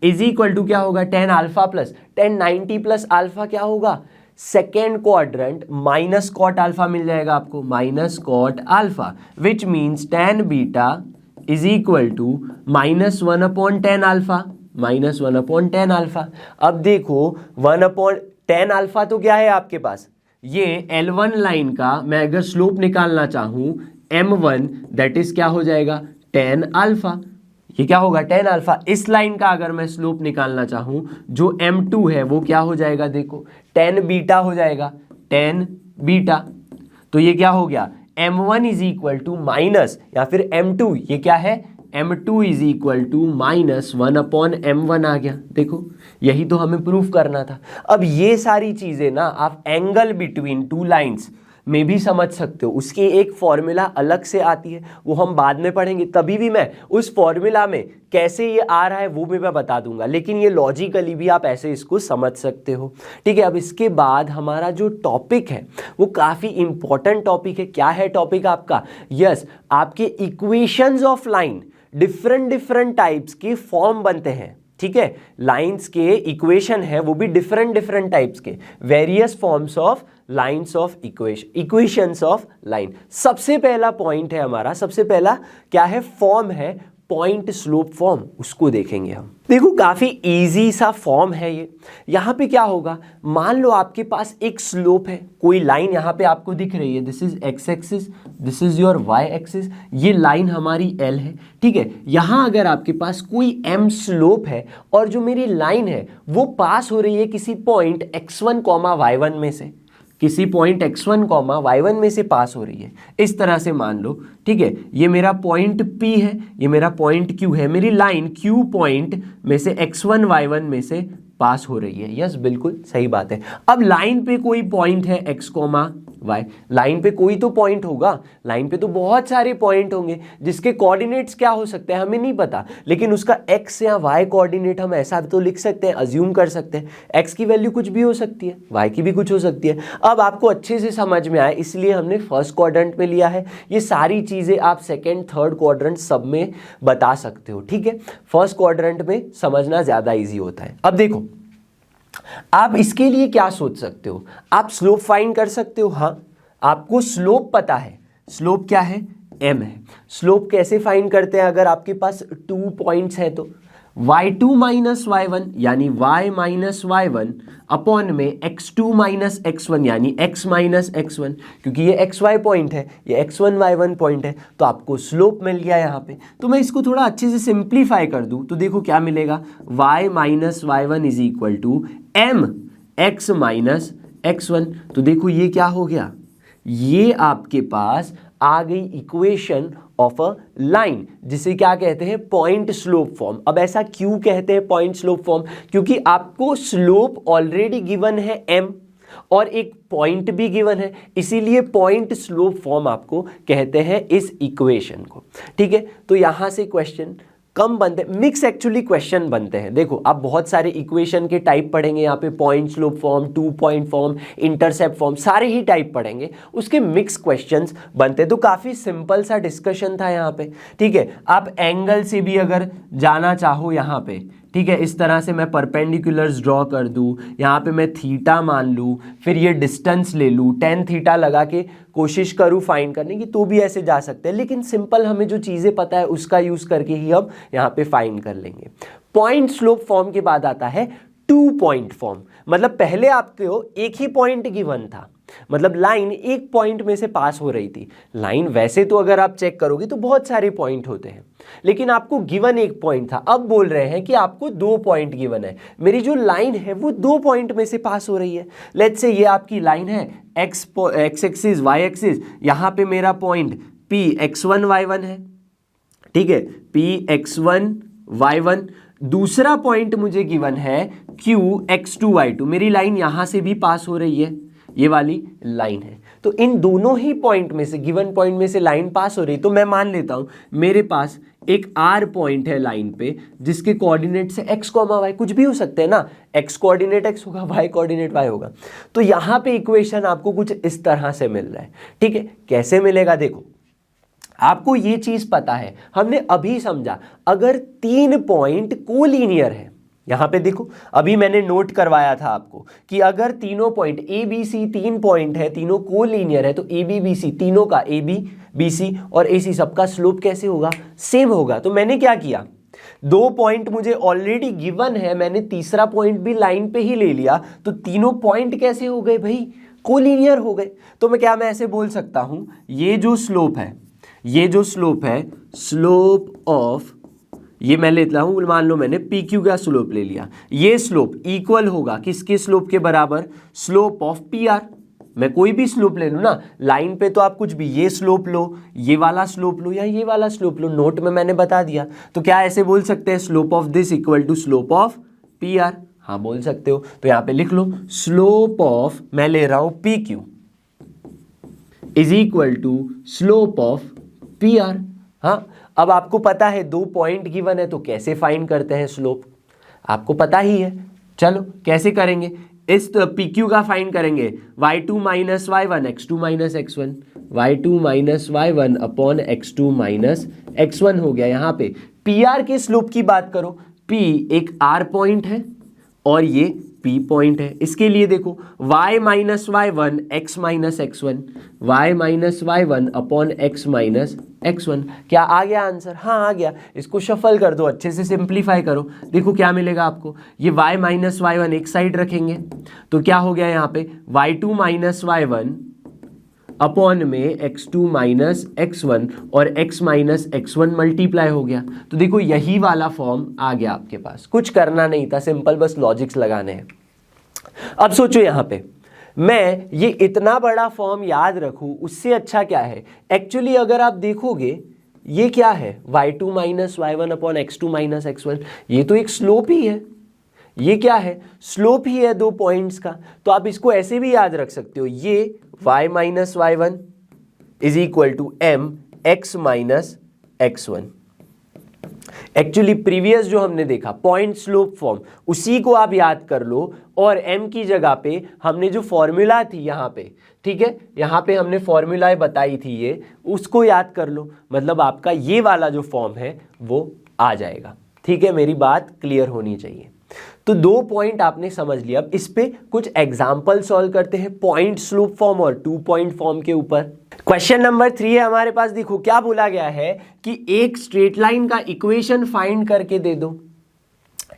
[SPEAKER 1] इज इक्वल टू क्या होगा? 10 अल्फा प्लस 10 90 प्लस अल्फा क्या होगा? Second quadrant minus cot alpha मिल जाएगा आपको, minus cot alpha, which means 10 beta is equal to -1/10 alpha, -1/10 alpha. अब देखो 1/10 अल्फा तो क्या है आपके पास? ये L1 लाइन का मैं अगर स्लोप निकालना चाहूं M1, दैट इज क्या हो जाएगा? 10 अल्फा। ये क्या होगा? 10 अल्फा। इस लाइन का अगर मैं स्लोप निकालना चाहूं जो M2 है वो क्या हो जाएगा? देखो 10 बीटा हो जाएगा, 10 बीटा। तो ये क्या हो गया? M1 is equal to minus, या फिर M2, ये क्या है? M2 is equal to -1/M1 आ गया। देखो यही तो हमें प्रूफ करना था। अब ये सारी चीजें ना आप एंगल बिटवीन टू लाइंस में भी समझ सकते हो, उसकी एक फॉर्मूला अलग से आती है, वो हम बाद में पढ़ेंगे। तभी भी मैं उस फॉर्मूला में कैसे ये आ रहा है वो भी मैं बता दूंगा, लेकिन ये लॉजिकली भी आप ऐसे इसको समझ सकते हो। ठीक है, अब इसके बाद हमारा जो टॉपिक है वो काफ़ी इंपॉर्टेंट टॉपिक है। क्या है टॉपिक आपका? यस, आपके equations of line, different types के फॉर्म बनते हैं। ठीक है, लाइंस के इक्वेशन है वो भी डिफरेंट टाइप्स के, various forms of lines of equations of line. सबसे पहला पॉइंट है हमारा, सबसे पहला क्या है? फॉर्म है पॉइंट स्लोप फॉर्म, उसको देखेंगे हम। देखो काफी इजी सा फॉर्म है ये। यहाँ पे क्या होगा? मान लो आपके पास एक स्लोप है, कोई लाइन यहाँ पे आपको दिख रही है, this is X axis, this is your Y axis, ये लाइन हमारी एल है। ठीक है, यहाँ अगर आपके पास कोई एम स्लोप है और जो मेरी लाइन है वो पास हो रही है किसी पॉइंट x1, y1 में से, किसी पॉइंट x1, y1 में से पास हो रही है, इस तरह से मान लो। ठीक है, ये मेरा पॉइंट P है, ये मेरा पॉइंट Q है, मेरी लाइन Q पॉइंट में से x1, y1 में से पास हो रही है। यस, बिल्कुल सही बात है। अब लाइन पे कोई पॉइंट है x, y, लाइन पे कोई तो पॉइंट होगा, लाइन पे तो बहुत सारे पॉइंट होंगे जिसके कोऑर्डिनेट्स क्या हो सकते हैं हमें नहीं पता, लेकिन उसका x या y कोऑर्डिनेट हम ऐसा तो लिख सकते हैं, अज्यूम कर सकते हैं। x की वैल्यू कुछ भी हो सकती है, y की भी कुछ हो सकती है। अब आपको अच्छे से समझ में आए इसलिए हमने फर्स्ट क्वाड्रेंट में लिया है। ये सारी चीजें आप सेकेंड, थर्ड क्वाड्रेंट सब में बता सकते हो। ठीक है, फर्स्ट क्वाड्रेंट में समझना ज्यादा ईजी होता है। अब देखो आप इसके लिए क्या सोच सकते हो? आप स्लोप फाइंड कर सकते हो। हाँ, आपको स्लोप पता है, स्लोप क्या है? m है। स्लोप कैसे फाइंड करते हैं? अगर आपके पास 2 पॉइंट्स हैं तो y2 माइनस y1 यानी y माइनस y1 अपॉन में x2 माइनस x1 यानी x माइनस x1, क्योंकि ये xy पॉइंट है, ये x1 y1 पॉइंट है, तो आपको स्लोप मिल गया यहाँ पे। तो मैं इसको थोड़ा अच्छे से सिंप्लीफाई कर दूँ तो देखो क्या मिलेगा, y minus y1 is equal to m x minus x1। तो देखो ये क्या हो गया, ये आपके पास आ गई इक्वेशन ऑफ अ लाइन, जिसे क्या कहते हैं, पॉइंट स्लोप फॉर्म। अब ऐसा क्यों कहते हैं पॉइंट स्लोप फॉर्म, क्योंकि आपको स्लोप ऑलरेडी गिवन है m और एक पॉइंट भी गिवन है, इसीलिए पॉइंट स्लोप फॉर्म आपको कहते हैं इस इक्वेशन को। ठीक है, तो यहां से क्वेश्चन कम बनते, मिक्स एक्चुअली क्वेश्चन बनते हैं। देखो आप बहुत सारे इक्वेशन के टाइप पढ़ेंगे यहाँ पे, point slope form, 2 point form, intercept form, सारे ही टाइप पढ़ेंगे, उसके मिक्स क्वेश्चंस बनते हैं। तो काफ़ी सिंपल सा डिस्कशन था यहाँ पे। ठीक है, आप एंगल से भी अगर जाना चाहो यहाँ पे, ठीक है, इस तरह से मैं परपेंडिकुलर्स ड्रॉ कर दूँ, यहाँ पे मैं थीटा मान लूँ, फिर ये डिस्टेंस ले लूँ, tan थीटा लगा के कोशिश करूँ फाइंड करने की, तो भी ऐसे जा सकते हैं। लेकिन सिंपल हमें जो चीज़ें पता है उसका यूज़ करके ही हम यहाँ पे फाइंड कर लेंगे। पॉइंट स्लोप फॉर्म के बाद आता है 2 पॉइंट फॉर्म, मतलब पहले आपको एक ही पॉइंट गिवन था, मतलब लाइन एक पॉइंट में से पास हो रही थी। लाइन वैसे तो अगर आप चेक करोगे तो बहुत सारे पॉइंट होते हैं, लेकिन आपको गिवन एक पॉइंट था। अब बोल रहे हैं कि आपको 2 पॉइंट गिवन है, मेरी जो लाइन है वो 2 पॉइंट में से पास हो रही है। लेट्स से ये आपकी लाइन है, एक्स एक्सिस वाई एक्सिस, यहाँ पे मेरा पॉइंट P x1 y1 है। ठीक है, P x1 y1, दूसरा पॉइंट मुझे गिवन है Q x2 y2, मेरी लाइन यहां से भी पास हो रही है, ये वाली लाइन है। तो इन दोनों ही पॉइंट में से, गिवन पॉइंट में से लाइन पास हो रही, तो मैं मान लेता हूं मेरे पास एक R पॉइंट है लाइन पे, जिसके कोऑर्डिनेट से x, y कुछ भी हो सकते हैं ना, x कोऑर्डिनेट x होगा, y कोऑर्डिनेट y होगा। तो यहां पे इक्वेशन आपको कुछ इस तरह से मिल रहा है। ठीक है, कैसे मिलेगा, देखो आपको ये चीज पता है, हमने अभी समझा, अगर 3 पॉइंट कोलिनियर है, यहां पे देखो अभी मैंने नोट करवाया था आपको कि अगर तीनों point A B C 3 point है, तीनों कोलिनियर है, तो ए बी बी सी, तीनों का ए बी बी सी और ए सी सबका स्लोप कैसे होगा, सेम होगा। तो मैंने क्या किया, 2 पॉइंट मुझे ऑलरेडी गिवन है, मैंने तीसरा पॉइंट भी लाइन पे ही ले लिया, तो तीनों पॉइंट कैसे हो गए भाई, कोलिनियर हो गए। तो मैं ऐसे बोल सकता हूं, ये जो स्लोप है, ये जो स्लोप है, स्लोप ऑफ, ये मैं लेता हूं, मान लो मैंने पी क्यू का स्लोप ले लिया, ये स्लोप इक्वल होगा किसके स्लोप के बराबर, स्लोप ऑफ पी आर। मैं कोई भी स्लोप ले लूं ना, लाइन पे तो आप कुछ भी, ये स्लोप लो, ये वाला स्लोप लो या ये वाला स्लोप लो, नोट में मैंने बता दिया। तो क्या ऐसे बोल सकते हैं, slope of this equal to slope of P R, हाँ बोल सकते हो। तो यहां पे लिख लो, स्लोप ऑफ, मैं ले रहा हूं P Q is equal to slope of P R. हाँ, अब आपको पता है 2 पॉइंट गिवन है, तो कैसे फाइंड करते हैं स्लोप, आपको पता ही है। चलो कैसे करेंगे, इस पी क्यू का फाइंड करेंगे, y2 minus y1 x2 minus x1, y2 minus y1 upon x2 minus x1 हो गया। यहाँ पे पी आर के स्लोप की बात करो, P एक R पॉइंट है और ये P पॉइंट है। इसके लिए देखो y minus y1 x minus x1, y minus y1 upon x minus x1। क्या आ गया आंसर, हाँ आ गया। इसको शफल कर दो, अच्छे से सिंप्लीफाई करो, देखो क्या मिलेगा आपको। ये y माइनस y1 एक साइड रखेंगे तो क्या हो गया यहाँ पे, y2 माइनस y1 अपॉन में x2 माइनस x1 और x माइनस x1 मल्टीप्लाई हो गया। तो देखो यही वाला फॉर्म आ गया आपके पास, कुछ करना नहीं था, सिंपल बस लॉजिक्स लगाने हैं। अब सोचो यहाँ पे मैं ये इतना बड़ा फॉर्म याद रखूं, उससे अच्छा क्या है। एक्चुअली अगर आप देखोगे ये क्या है, y2 minus y1 upon x2 minus x1, ये तो एक स्लोप ही है। ये क्या है, स्लोप ही है 2 पॉइंट्स का। तो आप इसको ऐसे भी याद रख सकते हो, ये y minus y1 is equal to m x minus x1। Actually previous जो हमने देखा पॉइंट स्लोप फॉर्म, उसी को आप याद कर लो और m की जगह पे हमने जो फॉर्मूला थी यहाँ पे, ठीक है, यहाँ पे हमने फॉर्मूलाएं बताई थी, ये उसको याद कर लो, मतलब आपका ये वाला जो फॉर्म है वो आ जाएगा। ठीक है, मेरी बात क्लियर होनी चाहिए। तो 2 पॉइंट आपने समझ लिया। अब इस पे कुछ एग्जाम्पल सॉल्व करते हैं पॉइंट स्लोप फॉर्म और 2 पॉइंट फॉर्म के ऊपर। क्वेश्चन नंबर 3 है हमारे पास। देखो क्या बोला गया है कि एक स्ट्रेट लाइन का इक्वेशन फाइंड करके दे दो।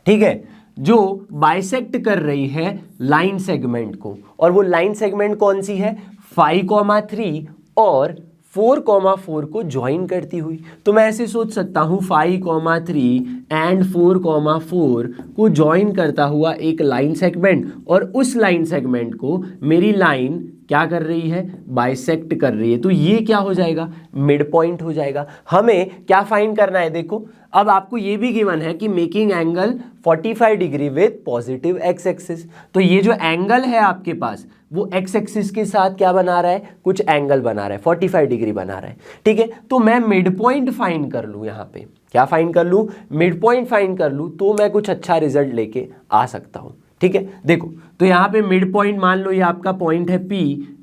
[SPEAKER 1] ठीक है, जो बाइसेक्ट कर रही है लाइन सेगमेंट को, और वो लाइन सेगमेंट कौन सी है, 5,3 और 4,4 को ज्वाइन करती हुई। तो मैं ऐसे सोच सकता हूं 5,3 एंड 4,4 को ज्वाइन करता हुआ एक लाइन सेगमेंट, और उस लाइन सेगमेंट को मेरी लाइन क्या कर रही है, बाइसेक्ट कर रही है। तो ये क्या हो जाएगा, मिड पॉइंट हो जाएगा। हमें क्या फाइंड करना है, देखो अब आपको ये भी गिवन है कि making angle 45 degree with positive x axis. तो ये जो एंगल है आपके पास वो एक्स एक्सिस के साथ क्या बना रहा है, कुछ एंगल बना रहा है, 45 डिग्री बना रहा है। ठीक है, तो मैं मिड पॉइंट फाइंड कर लूँ, यहाँ पे क्या फाइंड कर लूँ, मिड पॉइंट फाइंड कर लूँ, तो मैं कुछ अच्छा रिजल्ट लेके आ सकता हूँ। ठीक है, देखो तो यहाँ पे मिड पॉइंट मान लो ये आपका पॉइंट है P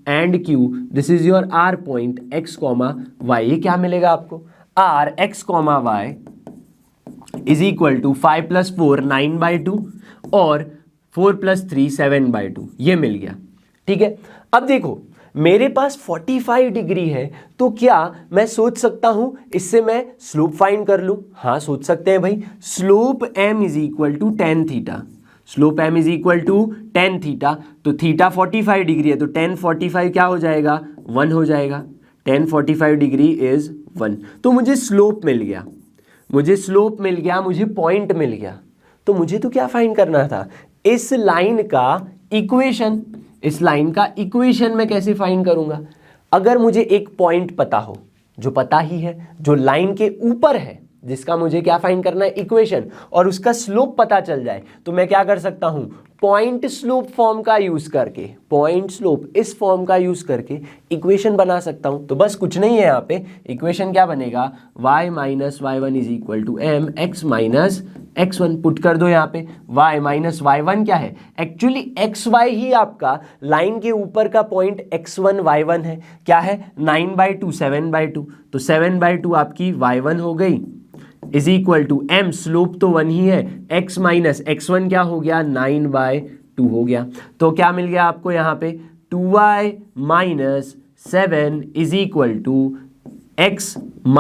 [SPEAKER 1] and Q, this is your R point x, y। ये क्या मिलेगा आपको, R x, y is equal to 5 + 4 9/2 और 4 + 3 7/2, ये मिल गया। ठीक है, अब देखो मेरे पास 45 डिग्री है, तो क्या मैं सोच सकता हूं इससे मैं स्लोप फाइंड कर लूं, हाँ सोच सकते हैं भाई। Slope m is equal to tan theta, slope m is equal to tan theta, तो थीटा 45 डिग्री है, तो tan 45 क्या हो जाएगा, 1 हो जाएगा। tan 45 degree is 1। तो मुझे स्लोप मिल गया, मुझे स्लोप मिल गया, मुझे पॉइंट मिल गया। तो मुझे तो क्या फाइंड करना था, इस लाइन का इक्वेशन। इस लाइन का इक्वेशन मैं कैसे फाइंड करूंगा, अगर मुझे एक पॉइंट पता हो, जो पता ही है, जो लाइन के ऊपर है, जिसका मुझे क्या फाइंड करना है, इक्वेशन, और उसका स्लोप पता चल जाए, तो मैं क्या कर सकता हूं, पॉइंट स्लोप फॉर्म का यूज करके, पॉइंट स्लोप इस फॉर्म का यूज करके इक्वेशन बना सकता हूं। तो बस कुछ नहीं है यहाँ पे, इक्वेशन क्या बनेगा, y - y1 is equal to m x - x1, put कर दो यहाँ पे। y - y1 क्या है, एक्चुअली xy ही आपका लाइन के ऊपर का पॉइंट x1 y1 है, क्या है 9/2 7/2, तो 7/2 आपकी y1 हो गई, is equal to m, slope तो 1 ही है, x - x1 क्या हो गया, 9/2 हो गया। तो क्या मिल गया आपको यहाँ पे, 2y - 7 is equal to x -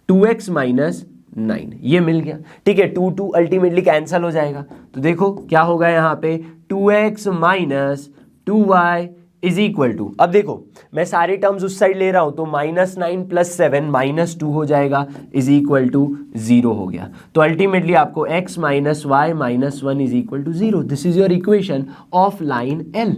[SPEAKER 1] 2x - 9, ये मिल गया। ठीक है, 2 अल्टीमेटली कैंसल हो जाएगा, तो देखो क्या होगा यहाँ पे, 2x - 2y is equal to, अब देखो मैं सारे टर्म्स उस साइड ले रहा हूं, तो -9 + 7 -2 हो जाएगा, इज इक्वल टू 0 हो गया। तो अल्टीमेटली आपको x - y - 1 is equal to 0, this is your equation of line L।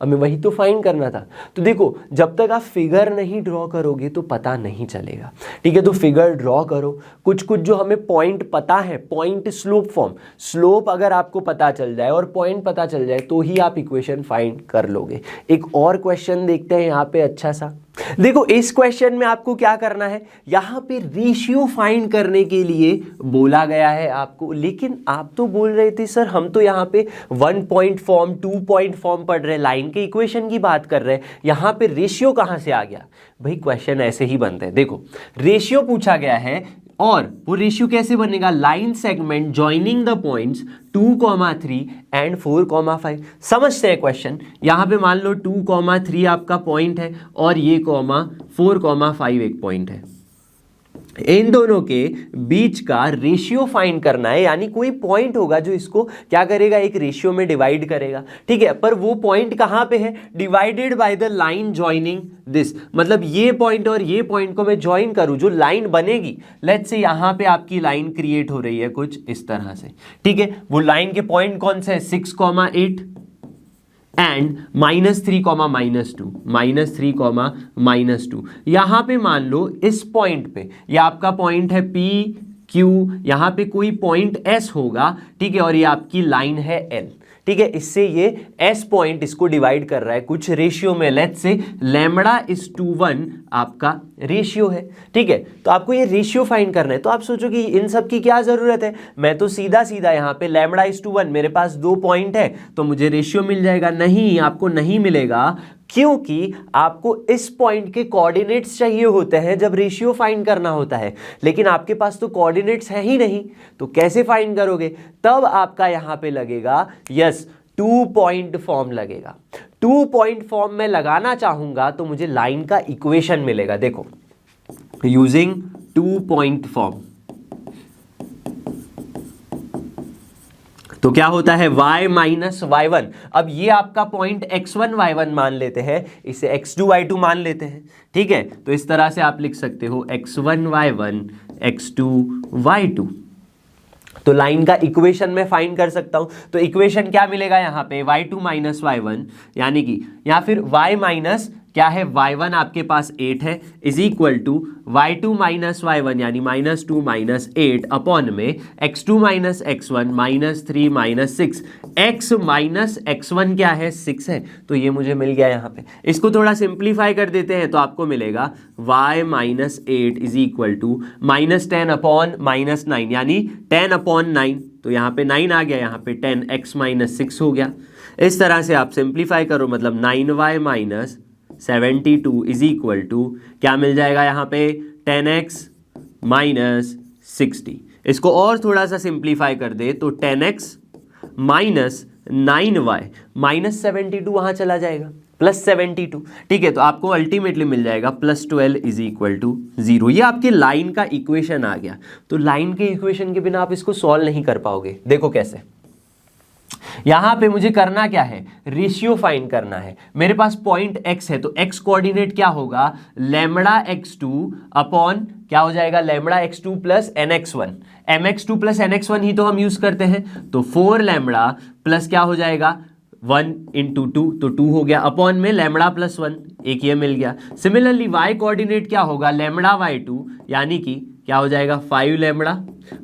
[SPEAKER 1] हमें वही तो फाइंड करना था। तो देखो जब तक आप फिगर नहीं ड्रॉ करोगे तो पता नहीं चलेगा। ठीक है, तो फिगर ड्रॉ करो, कुछ कुछ जो हमें पॉइंट पता है, पॉइंट स्लोप फॉर्म, स्लोप अगर आपको पता चल जाए और पॉइंट पता चल जाए तो ही आप इक्वेशन फाइंड कर लोगे। एक और क्वेश्चन देखते हैं यहाँ पे अच्छा सा। देखो इस क्वेश्चन में आपको क्या करना है, यहाँ पे रेशियो फाइंड करने के लिए बोला गया है आपको, लेकिन आप तो बोल रहे थे सर हम तो यहाँ पे 1 पॉइंट फॉर्म 2 पॉइंट फॉर्म पढ़ रहे हैं, लाइन के इक्वेशन की बात कर रहे हैं, यहाँ पे रेशियो कहाँ से आ गया। भाई क्वेश्चन ऐसे ही बनते हैं। देखो रेशियो पूछा गया है, और वो रेशियो कैसे बनेगा, line segment joining the points 2,3 and 4,5। समझते हैं क्वेश्चन। यहां पे मान लो 2,3 आपका पॉइंट है और ये 4,5 एक पॉइंट है, इन दोनों के बीच का रेशियो फाइंड करना है, यानी कोई पॉइंट होगा जो इसको क्या करेगा, एक रेशियो में डिवाइड करेगा। ठीक है, पर वो पॉइंट कहां पे है, divided by the line joining this, मतलब ये पॉइंट और ये पॉइंट को मैं ज्वाइन करूं, जो लाइन बनेगी, लेट्स से यहां पे आपकी लाइन क्रिएट हो रही है कुछ इस तरह से। ठीक है, वो लाइन के पॉइंट कौन से है, 6,8 एंड -3, -2 यहां पे मान लो इस पॉइंट पे, ये आपका पॉइंट है P Q, यहां पे कोई पॉइंट S होगा। ठीक है, और ये आपकी लाइन है L। ठीक है, इससे ये S पॉइंट इसको डिवाइड कर रहा है कुछ रेशियो में, लेट्स से λ/1 आपका रेशियो है। ठीक है, तो आपको ये रेशियो फाइंड करना है। तो आप सोचो कि इन सब की क्या जरूरत है, मैं तो सीधा सीधा यहाँ पे λ/1, मेरे पास 2 पॉइंट है तो मुझे रेशियो मिल जाएगा। नहीं, आपको नहीं मिलेगा, क्योंकि आपको इस पॉइंट के कोऑर्डिनेट्स चाहिए होते हैं जब रेशियो फाइंड करना होता है, लेकिन आपके पास तो कोऑर्डिनेट्स है ही नहीं, तो कैसे फाइंड करोगे। तब आपका यहां पे लगेगा 2 पॉइंट फॉर्म लगेगा। 2 पॉइंट फॉर्म में लगाना चाहूंगा तो मुझे लाइन का इक्वेशन मिलेगा। देखो यूजिंग 2 पॉइंट फॉर्म, तो क्या होता है y माइनस y1। अब ये आपका पॉइंट x1 y1 मान लेते हैं, इसे x2 y2 मान लेते हैं, ठीक है। तो इस तरह से आप लिख सकते हो x1 y1 x2 y2। तो लाइन का इक्वेशन मैं फाइंड कर सकता हूं। तो इक्वेशन क्या मिलेगा यहाँ पे y2 माइनस y1, यानी कि या फिर y माइनस क्या है y1 आपके पास 8 है, is equal to y2 minus y1 यानी -2 माइनस 8 अपॉन में x2 minus x1 -3 minus 6, x minus x1 क्या है 6 है। तो ये मुझे मिल गया यहाँ पे। इसको थोड़ा सिंप्लीफाई कर देते हैं तो आपको मिलेगा y minus 8 is equal to -10 upon -9 यानी 10 अपॉन 9। तो यहाँ पे 9 आ गया, यहाँ पे 10 x माइनस 6 हो गया। इस तरह से आप सिंप्लीफाई करो, मतलब 9y minus 72 is equal to क्या मिल जाएगा यहाँ पे 10x माइनस 60। इसको और थोड़ा सा सिंप्लीफाई कर दे तो 10x माइनस 9y माइनस 72 वहाँ चला जाएगा प्लस 72, ठीक है। तो आपको अल्टीमेटली मिल जाएगा +12 इज इक्वल टू 0। ये आपके लाइन का इक्वेशन आ गया। तो लाइन के इक्वेशन के बिना आप इसको सॉल्व नहीं कर पाओगे। देखो कैसे, यहां पे मुझे करना क्या है, रेशियो फाइंड करना है। मेरे पास पॉइंट x है तो x कोऑर्डिनेट क्या होगा लैम्बडा x2 अपॉन क्या हो जाएगा lambda x2 plus nx1। mx2 plus nx1 ही तो हम यूज करते हैं। तो 4 लैम्बडा प्लस क्या हो जाएगा 1 इंटू 2, तो 2 हो गया अपॉन में लैम्बडा प्लस 1, एक ये मिल गया। सिमिलरली y कोऑर्डिनेट क्या होगा लैम्बडा y2 यानी कि क्या हो जाएगा 5 लैम्बडा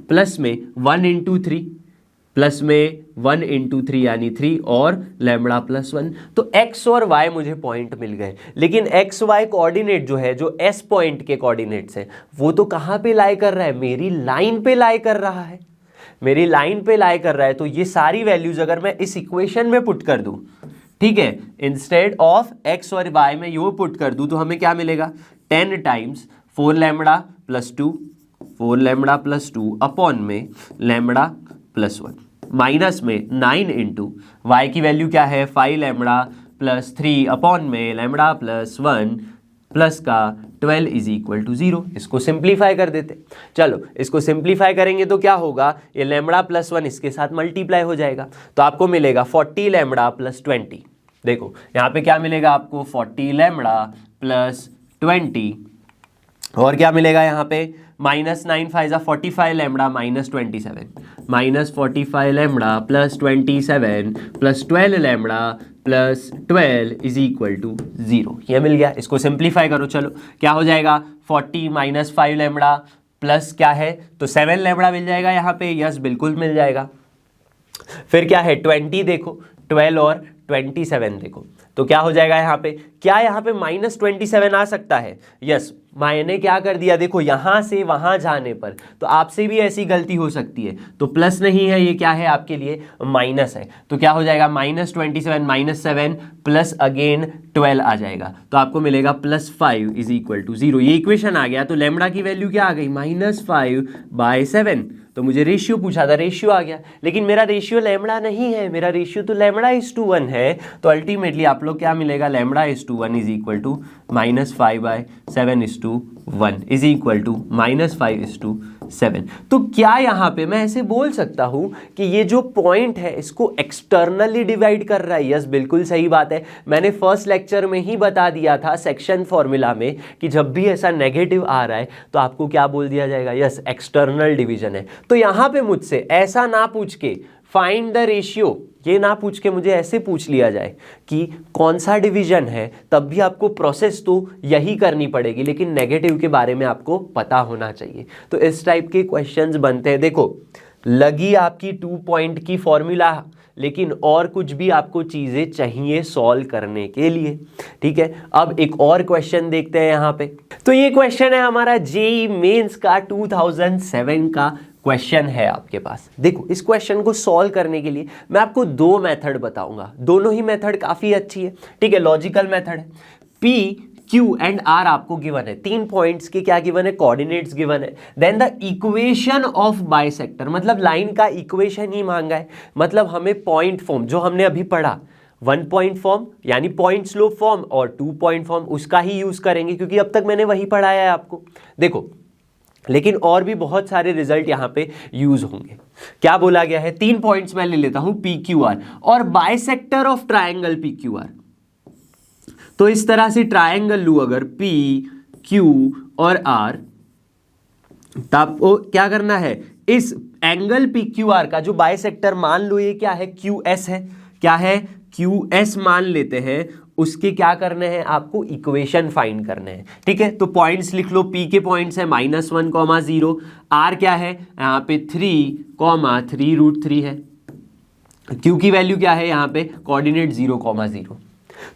[SPEAKER 1] प्लस में 1 इंटू 3 प्लस में 1 इंटू 3 यानी 3 और लैम्बडा प्लस 1। तो x और y मुझे पॉइंट मिल गए, लेकिन x y कोऑर्डिनेट जो है, जो s पॉइंट के कोऑर्डिनेट्स है, वो तो कहाँ पे लाई कर रहा है, मेरी लाइन पे लाई कर रहा है, मेरी लाइन पे लाई कर रहा है। तो ये सारी वैल्यूज अगर मैं इस इक्वेशन में पुट कर दूं, ठीक है, इंस्टेड ऑफ x और y में यो पुट कर दूं, तो हमें क्या मिलेगा 10 times 4 lambda plus 2, 4 lambda plus 2 upon में लैम्बडा प्लस 1 माइनस में 9 इंटू वाई की वैल्यू क्या है 5 लैम्बडा प्लस 3 अपॉन में लैम्बडा प्लस 1 प्लस का 12 इज इक्वल टू 0। इसको सिंप्लीफाई कर देते। चलो इसको सिंप्लीफाई करेंगे तो क्या होगा, ये लैम्बडा प्लस 1 इसके साथ मल्टीप्लाई हो जाएगा, तो आपको मिलेगा 40 लैम्बडा प्लस 20। देखो यहाँ पे क्या मिलेगा आपको 40 लैम्बडा प्लस 20 और क्या मिलेगा यहाँ पे -9 5 45 lambda -27 -45 lambda plus 27 plus 12 lambda plus 12 is equal to 0। ये मिल गया। इसको सिंप्लीफाई करो, चलो क्या हो जाएगा 40 - 5 लैम्बडा प्लस क्या है तो 7 लैम्बडा मिल जाएगा यहाँ पे, यस बिल्कुल मिल जाएगा। फिर क्या है 20 देखो, 12 और 27 देखो, तो क्या हो जाएगा यहाँ पे, क्या यहाँ पे -27 आ सकता है, यस। मैंने क्या कर दिया, देखो यहां से वहां जाने पर तो आपसे भी ऐसी गलती हो सकती है, तो प्लस नहीं है, ये क्या है आपके लिए माइनस है। तो क्या हो जाएगा -27 -7 प्लस अगेन 12 आ जाएगा, तो आपको मिलेगा +5 इज इक्वल टू 0। ये इक्वेशन आ गया। तो लैम्बडा की वैल्यू क्या आ गई -5/7। तो मुझे रेशियो पूछा था, रेशियो आ गया, लेकिन मेरा रेशियो लैम्बडा नहीं है, मेरा रेशियो तो λ/1 है। तो अल्टीमेटली आप लोग क्या मिलेगा λ/1 is equal to -5/7/1 is equal to -5/7। तो क्या यहाँ पे मैं ऐसे बोल सकता हूँ कि ये जो पॉइंट है इसको एक्सटर्नली डिवाइड कर रहा है, यस बिल्कुल सही बात है। मैंने फर्स्ट लेक्चर में ही बता दिया था सेक्शन फॉर्मूला में कि जब भी ऐसा नेगेटिव आ रहा है तो आपको क्या बोल दिया जाएगा, यस एक्सटर्नल डिवीजन है। तो यहाँ पे मुझसे ऐसा ना पूछ के फाइंड द रेशियो, ये ना पूछ के मुझे ऐसे पूछ लिया जाए कि कौन सा डिवीजन है, तब भी आपको प्रोसेस तो यही करनी पड़ेगी, लेकिन नेगेटिव के बारे में आपको पता होना चाहिए। तो इस टाइप के क्वेश्चंस बनते हैं। देखो लगी आपकी 2 पॉइंट की फॉर्मूला, लेकिन और कुछ भी आपको चीज़ें चाहिए सॉल्व करने के लिए, ठीक है। अब एक और क्वेश्चन देखते हैं यहाँ पे। तो ये क्वेश्चन है हमारा जेईई मेंस का 2007 का क्वेश्चन है आपके पास। देखो इस क्वेश्चन को सॉल्व करने के लिए मैं आपको 2 मेथड बताऊंगा, दोनों ही मेथड काफ़ी अच्छी है, ठीक है। लॉजिकल मेथड है, P Q एंड R आपको गिवन है, 3 पॉइंट्स के क्या गिवन है, कोऑर्डिनेट्स गिवन है। Then the equation of bisector, मतलब लाइन का इक्वेशन ही मांगा है, मतलब हमें पॉइंट फॉर्म जो हमने अभी पढ़ा 1 पॉइंट फॉर्म यानी पॉइंट स्लोप फॉर्म और 2 पॉइंट फॉर्म, उसका ही यूज करेंगे क्योंकि अब तक मैंने वही पढ़ाया है आपको। देखो लेकिन और भी बहुत सारे रिजल्ट यहां पे यूज होंगे। क्या बोला गया है, 3 पॉइंट्स मैं ले लेता हूं, पी क्यू आर और bisector of triangle P Q R. तो इस तरह से ट्रायंगल लू अगर पी क्यू और आर, तब आपको क्या करना है, इस एंगल पी क्यू आर का जो बाइसेक्टर मान लो ये क्या है, क्यू एस है, क्या है, क्यू एस मान लेते हैं, उसके क्या करने हैं आपको, इक्वेशन फाइंड करने हैं। ठीक है, तो पॉइंट्स लिख लो, पी के पॉइंट्स है -1, 0, आर क्या है यहाँ पे 3,3√3 है, क्यू की वैल्यू क्या है यहाँ पे, कोऑर्डिनेट 0,0।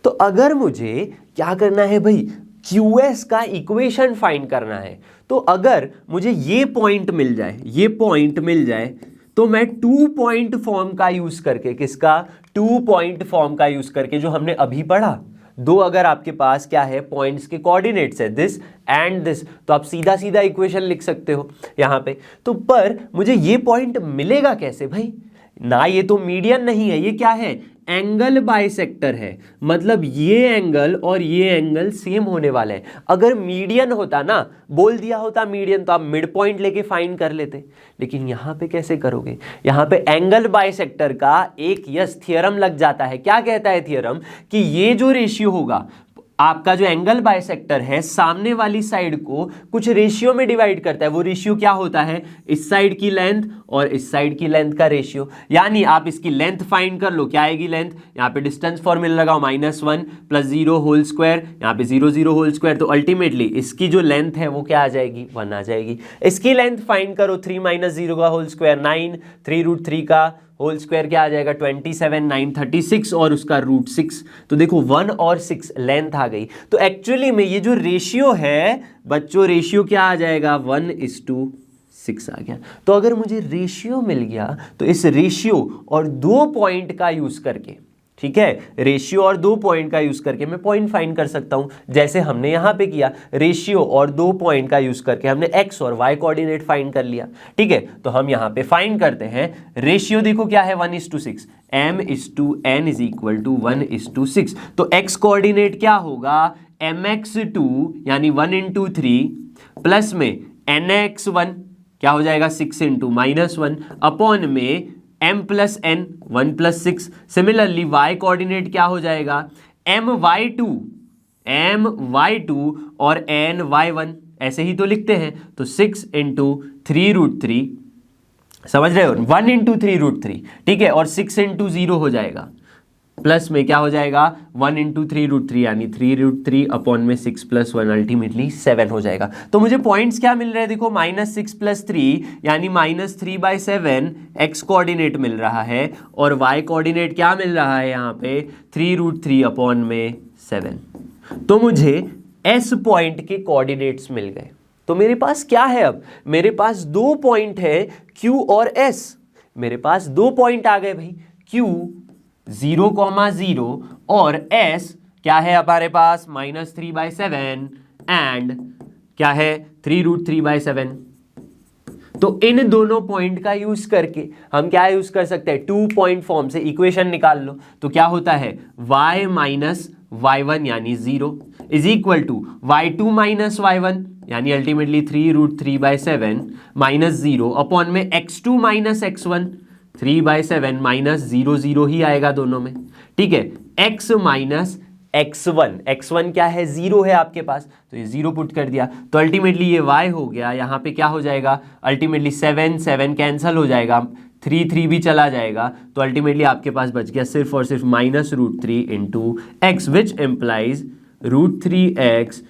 [SPEAKER 1] तो अगर मुझे क्या करना है भाई, QS का इक्वेशन फाइंड करना है, तो अगर मुझे ये पॉइंट मिल जाए, ये पॉइंट मिल जाए, तो मैं 2 पॉइंट फॉर्म का यूज करके, किसका, 2 पॉइंट फॉर्म का यूज करके, जो हमने अभी पढ़ा, दो अगर आपके पास क्या है, पॉइंट्स के कोऑर्डिनेट्स है दिस एंड दिस, तो आप सीधा सीधा इक्वेशन लिख सकते हो यहां पे। तो पर मुझे ये पॉइंट मिलेगा कैसे भाई, ना ये तो मीडियन नहीं है, ये क्या है, एंगल बाइसेक्टर है, मतलब ये एंगल और ये एंगल सेम होने वाले हैं। अगर मीडियन होता ना, बोल दिया होता मीडियन, तो आप मिड पॉइंट लेके फाइंड कर लेते, लेकिन यहां पे कैसे करोगे, यहां पे एंगल बाइसेक्टर का एक यस थियरम लग जाता है। क्या कहता है थियरम, कि ये जो रेशियो होगा, आपका जो एंगल बाइसेक्टर है सामने वाली साइड को कुछ रेशियो में डिवाइड करता है। वो रेशियो क्या होता है, इस साइड की लेंथ और इस साइड की लेंथ का रेशियो। यानी आप इसकी लेंथ फाइंड कर लो, क्या आएगी लेंथ, यहाँ पे डिस्टेंस फॉर्मूला लगाओ, -1 + 0 होल स्क्वायर, यहाँ पे 0 0 होल स्क्वायर, तो अल्टीमेटली इसकी जो लेंथ है वो क्या आ जाएगी, 1 आ जाएगी। इसकी लेंथ फाइंड करो, 3 - 0 का होल स्क्वायर 9, 3√3 का होल स्क्वायर क्या आ जाएगा, 27, 9, 36 और उसका √6। तो देखो 1 और 6 लेंथ आ गई। तो एक्चुअली में ये जो रेशियो है बच्चों, रेशियो क्या आ जाएगा, 1:6 आ गया। तो अगर मुझे रेशियो मिल गया, तो इस रेशियो और 2 पॉइंट का यूज करके, ठीक है, रेशियो और 2 पॉइंट का यूज करके मैं पॉइंट फाइंड कर सकता हूं, जैसे हमने यहां पे किया, रेशियो और 2 पॉइंट का यूज करके हमने एक्स और वाई कोऑर्डिनेट फाइंड कर लिया। ठीक है, तो हम यहां पे फाइंड करते हैं, रेशियो देखो क्या है, 1:6, m/n = 1:6। तो एक्स कोऑर्डिनेट क्या होगा, mx2 यानी 1 × 3 प्लस में nx1 क्या हो जाएगा, 6 × -1 अपॉन में m + n 1 + 6। Similarly y coordinate क्या हो जाएगा, my2 और ny1, ऐसे ही तो लिखते हैं, तो 6 × 3√3, समझ रहे हो, 1 × 3√3, ठीक है, और 6 × 0 हो जाएगा, प्लस में क्या हो जाएगा, 1 × 3√3 यानी 3√3 अपॉन में 6 + 1 अल्टीमेटली 7 हो जाएगा। तो मुझे पॉइंट्स क्या मिल रहे हैं, देखो -6 + 3 यानी -3/7 एक्स कोऑर्डिनेट मिल रहा है, और वाई कोऑर्डिनेट क्या मिल रहा है यहाँ पे, 3√3 अपॉन में 7। तो मुझे एस पॉइंट के कोऑर्डिनेट्स मिल गए। तो मेरे पास क्या है, अब मेरे पास 2 पॉइंट है, क्यू और एस। मेरे पास 2 पॉइंट आ गए भाई, क्यू 0,0 और s क्या है हमारे पास, -3/7 एंड क्या है, 3√3/7। तो इन दोनों पॉइंट का यूज करके हम क्या यूज कर सकते हैं, 2 पॉइंट फॉर्म से इक्वेशन निकाल लो। तो क्या होता है, y - y1 यानी 0 = y2 - y1 यानी अल्टीमेटली 3√3/7 -0 अपॉन में x2 - x1 3/7 -0 0 ही आएगा दोनों में। ठीक है, x - x1 क्या है, 0 है आपके पास, तो ये 0 पुट कर दिया, तो अल्टीमेटली ये y हो गया, यहाँ पे क्या हो जाएगा, अल्टीमेटली 7 कैंसल हो जाएगा, 3 भी चला जाएगा, तो अल्टीमेटली आपके पास बच गया सिर्फ और सिर्फ -√3 × x, which implies √3x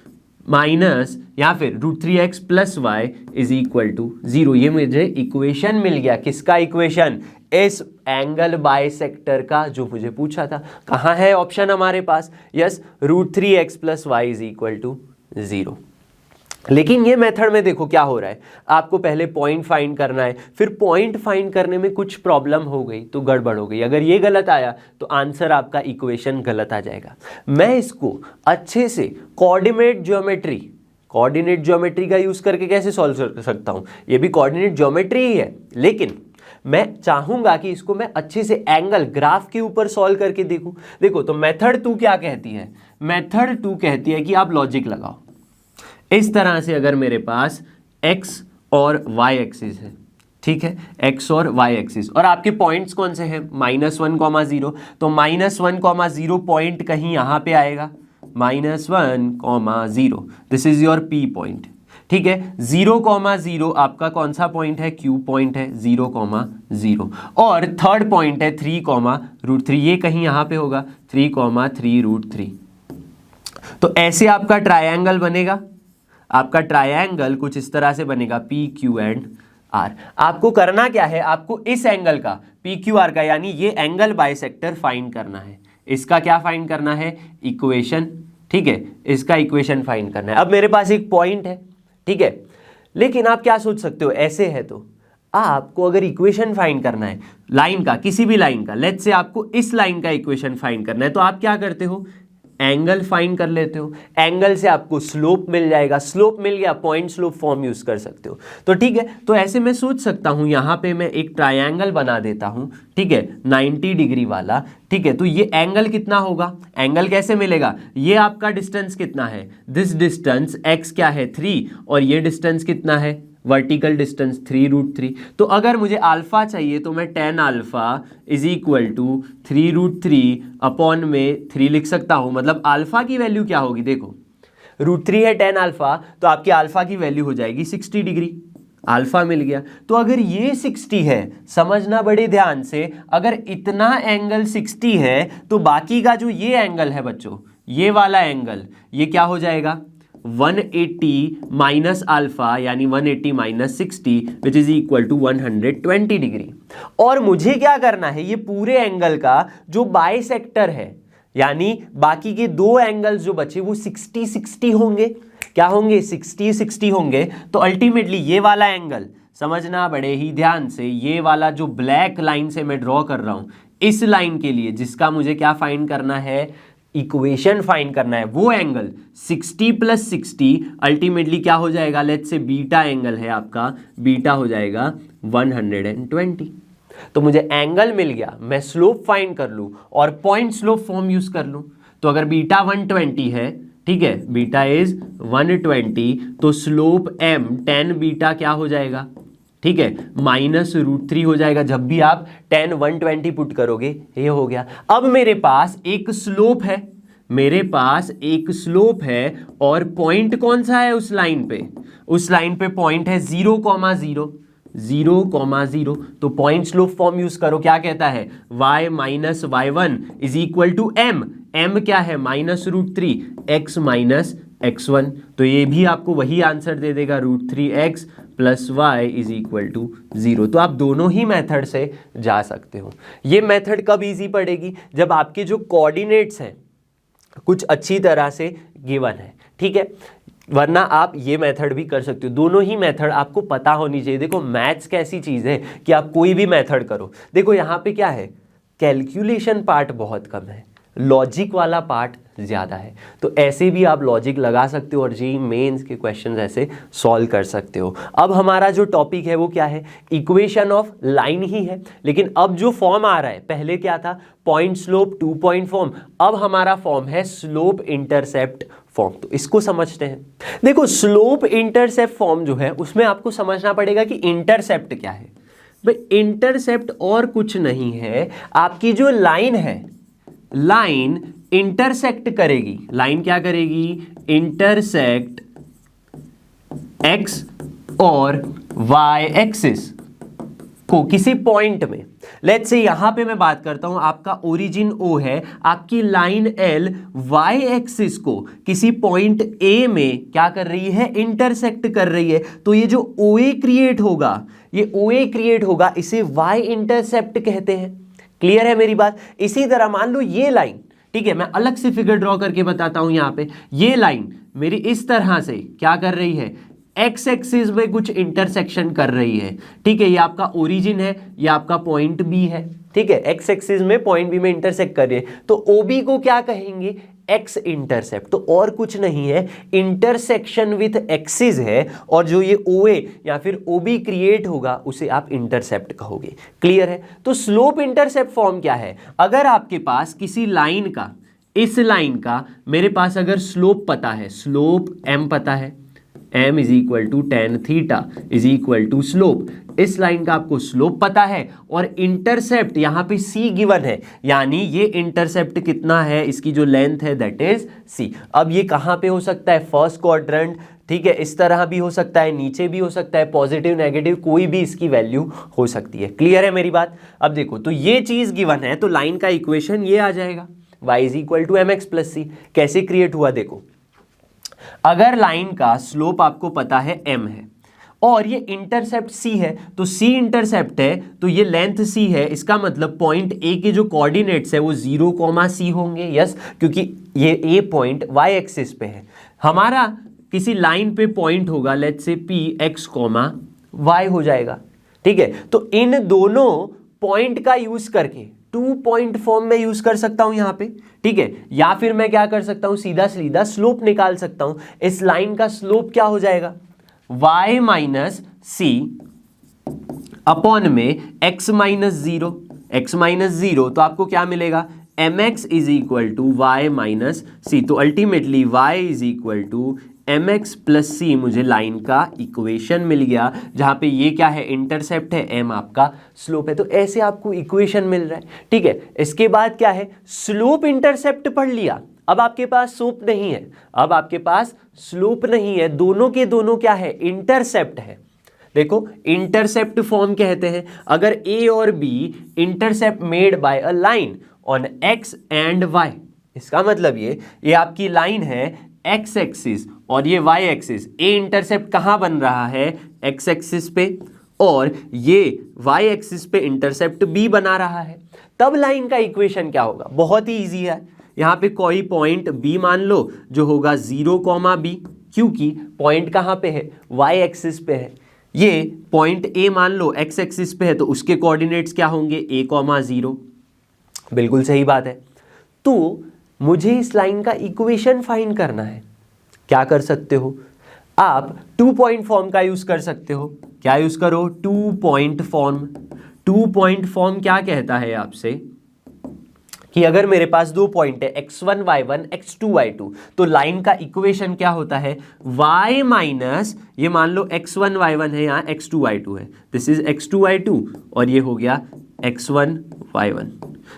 [SPEAKER 1] minus या फिर √3x + y = 0। ये मुझे इक्वेशन मिल गया, किसका इक्वेशन, इस एंगल बाइसेक्टर का जो मुझे पूछा था। कहाँ है ऑप्शन हमारे पास, यस, √3x + y = 0। लेकिन ये मेथड में देखो क्या हो रहा है, आपको पहले पॉइंट फाइंड करना है, फिर पॉइंट फाइंड करने में कुछ प्रॉब्लम हो गई तो गड़बड़ हो गई। अगर ये गलत आया तो आंसर आपका इक्वेशन गलत आ जाएगा। मैं इसको अच्छे से कोऑर्डिनेट ज्योमेट्री का यूज करके कैसे सॉल्व कर सकता हूं, ये भी कोऑर्डिनेट ज्योमेट्री ही है, लेकिन मैं चाहूंगा कि इसको मैं अच्छे से एंगल ग्राफ के ऊपर सॉल्व करके देखूं। देखो, तो मेथड 2 क्या कहती है, मेथड 2 कहती है कि आप लॉजिक लगाओ। इस तरह से अगर मेरे पास x और y एक्सिस है, ठीक है, x और y एक्सिस। और आपके पॉइंट्स कौन से हैं, -1,0, तो -1,0 पॉइंट कहीं यहाँ पे आएगा, -1,0, this is your P point, ठीक है। 0,0 आपका कौन सा पॉइंट है, Q पॉइंट है, 0,0। और थर्ड पॉइंट है 3,√3, ये कहीं यहाँ पे होगा, 3,3√3। तो ऐसे आपका ट्रायंगल बनेगा, आपका ट्रायंगल कुछ इस तरह से बनेगा, P, Q एंड R। आपको करना क्या है, आपको इस एंगल का, PQR का, यानी ये एंगल बाइसेक्टर फाइंड करना है। इसका क्या फाइंड करना है, इक्वेशन, ठीक है, इसका इक्वेशन फाइंड करना है। अब मेरे पास एक पॉइंट है, ठीक है, लेकिन आप क्या सोच सकते हो, ऐसे है तो आपको अगर इक्वेशन फाइंड करना है लाइन का, किसी भी लाइन का, लेट्स से आपको इस लाइन का इक्वेशन फाइंड करना है, तो आप क्या करते हो, एंगल फाइंड कर लेते हो। एंगल से आपको स्लोप मिल जाएगा, स्लोप मिल गया, पॉइंट स्लोप फॉर्म यूज कर सकते हो। तो ठीक है, तो ऐसे मैं सोच सकता हूं, यहां पे मैं एक ट्रायंगल बना देता हूं, ठीक है, 90 डिग्री वाला, ठीक है। तो ये एंगल कितना होगा, एंगल कैसे मिलेगा, ये आपका डिस्टेंस कितना है, दिस डिस्टेंस x क्या है, 3, और ये डिस्टेंस कितना है, वर्टिकल डिस्टेंस 3√3। तो अगर मुझे अल्फा चाहिए तो मैं tan alpha is equal to 3√3 upon में 3 लिख सकता हूं। मतलब अल्फा की वैल्यू क्या होगी, देखो √3 है tan अल्फा, तो आपकी अल्फा की वैल्यू हो जाएगी 60 डिग्री, अल्फा मिल गया। तो अगर ये 60 है, समझना बड़े ध्यान से, अगर इतना एंगल 60 है तो बाकी का जो ये एंगल है बच्चों, ये वाला एंगल, ये क्या हो जाएगा, 180 माइनस अल्फा, यानी 180 minus 60 which is equal to 120 degree. और मुझे क्या करना है, ये पूरे एंगल का जो बाइसेक्टर है, यानी बाकी के दो एंगल्स जो बचे वो 60-60 होंगे। क्या होंगे, 60-60 होंगे। तो अल्टीमेटली ये वाला एंगल, समझना बड़े ही ध्यान से, ये वाला जो ब्लैक लाइन से मैं ड्रॉ कर रहा हूं, इस लाइन के लिए जिसका मुझे क्या फाइंड करना है, इक्वेशन फाइंड करना है, वो एंगल 60 + 60 अल्टीमेटली क्या हो जाएगा, लेट्स से बीटा एंगल है आपका, बीटा हो जाएगा 120। तो मुझे एंगल मिल गया, मैं स्लोप फाइंड कर लूं और पॉइंट स्लोप फॉर्म यूज कर लूं। तो अगर बीटा 120 है, ठीक है, बीटा इज 120, तो स्लोप m tan बीटा क्या हो जाएगा, ठीक है, -√3 हो जाएगा। जब भी आप tan 120 पुट करोगे, ये हो गया। अब मेरे पास एक स्लोप है, मेरे पास एक स्लोप है, और पॉइंट कौन सा है उस लाइन पे, उस लाइन पे पॉइंट है 0,0, 0,0। तो पॉइंट स्लोप फॉर्म यूज करो, क्या कहता है, y minus y1 is equal to m, m क्या है, -√3, x माइनस x1। तो ये भी आपको वही आंसर दे देगा, √3x + y is equal to 0। तो आप दोनों ही मेथड से जा सकते हो। ये मेथड कब इजी पड़ेगी, जब आपके जो कोऑर्डिनेट्स हैं कुछ अच्छी तरह से गिवन है, ठीक है, वरना आप ये मेथड भी कर सकते हो। दोनों ही मेथड आपको पता होनी चाहिए। देखो मैथ्स कैसी चीज़ है कि आप कोई भी मेथड करो, देखो यहाँ पे क्या है, कैलकुलेशन पार्ट बहुत कम है, लॉजिक वाला पार्ट ज़्यादा है। तो ऐसे भी आप लॉजिक लगा सकते हो और जेईई मेंस के क्वेश्चंस ऐसे सॉल्व कर सकते हो। अब हमारा जो टॉपिक है वो क्या है, इक्वेशन ऑफ लाइन ही है, लेकिन अब जो फॉर्म आ रहा है, पहले क्या था, पॉइंट स्लोप 2 पॉइंट फॉर्म, अब हमारा फॉर्म है स्लोप इंटरसेप्ट फॉर्म। तो इसको समझते हैं। देखो स्लोप इंटरसेप्ट फॉर्म जो है उसमें आपको समझना पड़ेगा कि इंटरसेप्ट क्या है। भाई इंटरसेप्ट और कुछ नहीं है, आपकी जो लाइन है, लाइन इंटरसेक्ट करेगी, लाइन क्या करेगी, इंटरसेक्ट x और y एक्सिस को किसी पॉइंट में। लेट्स से यहां पे मैं बात करता हूं, आपका ओरिजिन O है, आपकी लाइन L y एक्सिस को किसी पॉइंट A में क्या कर रही है, इंटरसेक्ट कर रही है। तो ये जो OA क्रिएट होगा, ये OA क्रिएट होगा, इसे y इंटरसेप्ट कहते हैं। क्लियर है मेरी बात। इसी तरह मान लो ये लाइन, ठीक है, मैं अलग से फिगर ड्रॉ करके बताता हूं। यहां पे ये लाइन मेरी इस तरह से क्या कर रही है, एक्स एक्सिस में कुछ इंटरसेक्शन कर रही है, ठीक है, ये आपका ओरिजिन है, ये आपका पॉइंट बी है, ठीक है, एक्स एक्सिस में पॉइंट बी में इंटरसेक्ट कर रही है। तो ओबी को क्या कहेंगे, एक्स इंटरसेप्ट। तो और कुछ नहीं है, इंटरसेक्शन विथ एक्सिस है, और जो ये OA या फिर OB क्रिएट होगा उसे आप इंटरसेप्ट कहोगे। क्लियर है। तो स्लोप इंटरसेप्ट फॉर्म क्या है, अगर आपके पास किसी लाइन का, इस लाइन का मेरे पास अगर स्लोप पता है, स्लोप m पता है, m is equal to tan theta is equal to slope. इस लाइन का आपको स्लोप पता है और इंटरसेप्ट यहाँ पे c गिवन है, यानी ये इंटरसेप्ट कितना है, इसकी जो लेंथ है दैट इज c। अब ये कहाँ पे हो सकता है, फर्स्ट क्वाड्रेंट, ठीक है, इस तरह भी हो सकता है, नीचे भी हो सकता है, पॉजिटिव नेगेटिव कोई भी इसकी वैल्यू हो सकती है। क्लियर है मेरी बात? अब देखो, तो ये चीज गिवन है तो लाइन का इक्वेशन ये आ जाएगा, y is equal to M x plus c. कैसे क्रिएट हुआ देखो, अगर लाइन का स्लोप आपको पता है m है और ये इंटरसेप्ट c है, तो c इंटरसेप्ट है तो ये लेंथ c है, इसका मतलब पॉइंट a के जो कोऑर्डिनेट्स है वो 0, c होंगे। यस, क्योंकि ये a पॉइंट y एक्सिस पे है, हमारा किसी लाइन पे पॉइंट होगा, let's say p x, y हो जाएगा। ठीक है, तो इन दोनों पॉइंट का यूज करके 2 पॉइंट फॉर्म में यूज कर सकता हूं यहां पे। ठीक है, या फिर मैं क्या कर सकता हूं, सीधा सीधा स्लोप निकाल सकता हूं। इस लाइन का स्लोप क्या हो जाएगा, y minus c upon m x minus zero, तो आपको क्या मिलेगा, mx is equal to y minus c. तो ultimately y is equal to mx plus c, मुझे लाइन का इक्वेशन मिल गया, जहां पे ये क्या है, इंटरसेप्ट है, m आपका स्लोप है। तो ऐसे आपको इक्वेशन मिल रहा है। ठीक है, इसके बाद क्या है, स्लोप इंटरसेप्ट पढ़ लिया, अब आपके पास स्लोप नहीं है, अब आपके पास स्लोप नहीं है, दोनों के दोनों क्या है, इंटरसेप्ट है। देखो, इंटरसेप्ट फॉर्म कहते हैं अगर a और b intercept made by a line on x and y। इसका मतलब ये आपकी लाइन है x एक्सिस और ये y एक्सिस, a इंटरसेप्ट कहां बन रहा है, x एक्सिस पे, और ये y एक्सिस पे इंटरसेप्ट b बना रहा है। तब लाइन का इक्वेशन क्या होगा, बहुत ही इजी है। यहां पे कोई पॉइंट b मान लो जो होगा 0, b, क्योंकि पॉइंट कहां पे है, y एक्सिस पे है। ये पॉइंट a मान लो x एक्सिस पे है, तो उसके कोऑर्डिनेट्स क्या होंगे, a, 0। बिल्कुल सही बात है। तो मुझे इस लाइन का इक्वेशन फाइंड करना है। क्या कर सकते हो आप, 2 पॉइंट फॉर्म का यूज कर सकते हो। क्या यूज करो, 2 पॉइंट फॉर्म। 2 पॉइंट फॉर्म क्या कहता है आपसे कि अगर मेरे पास 2 पॉइंट है x1 y1 x2 y2, तो लाइन का इक्वेशन क्या होता है, y माइनस, ये मान लो x1 y1 है, यहाँ x2 y2 है, दिस इज x2 y2 और ये हो गया x1 y1।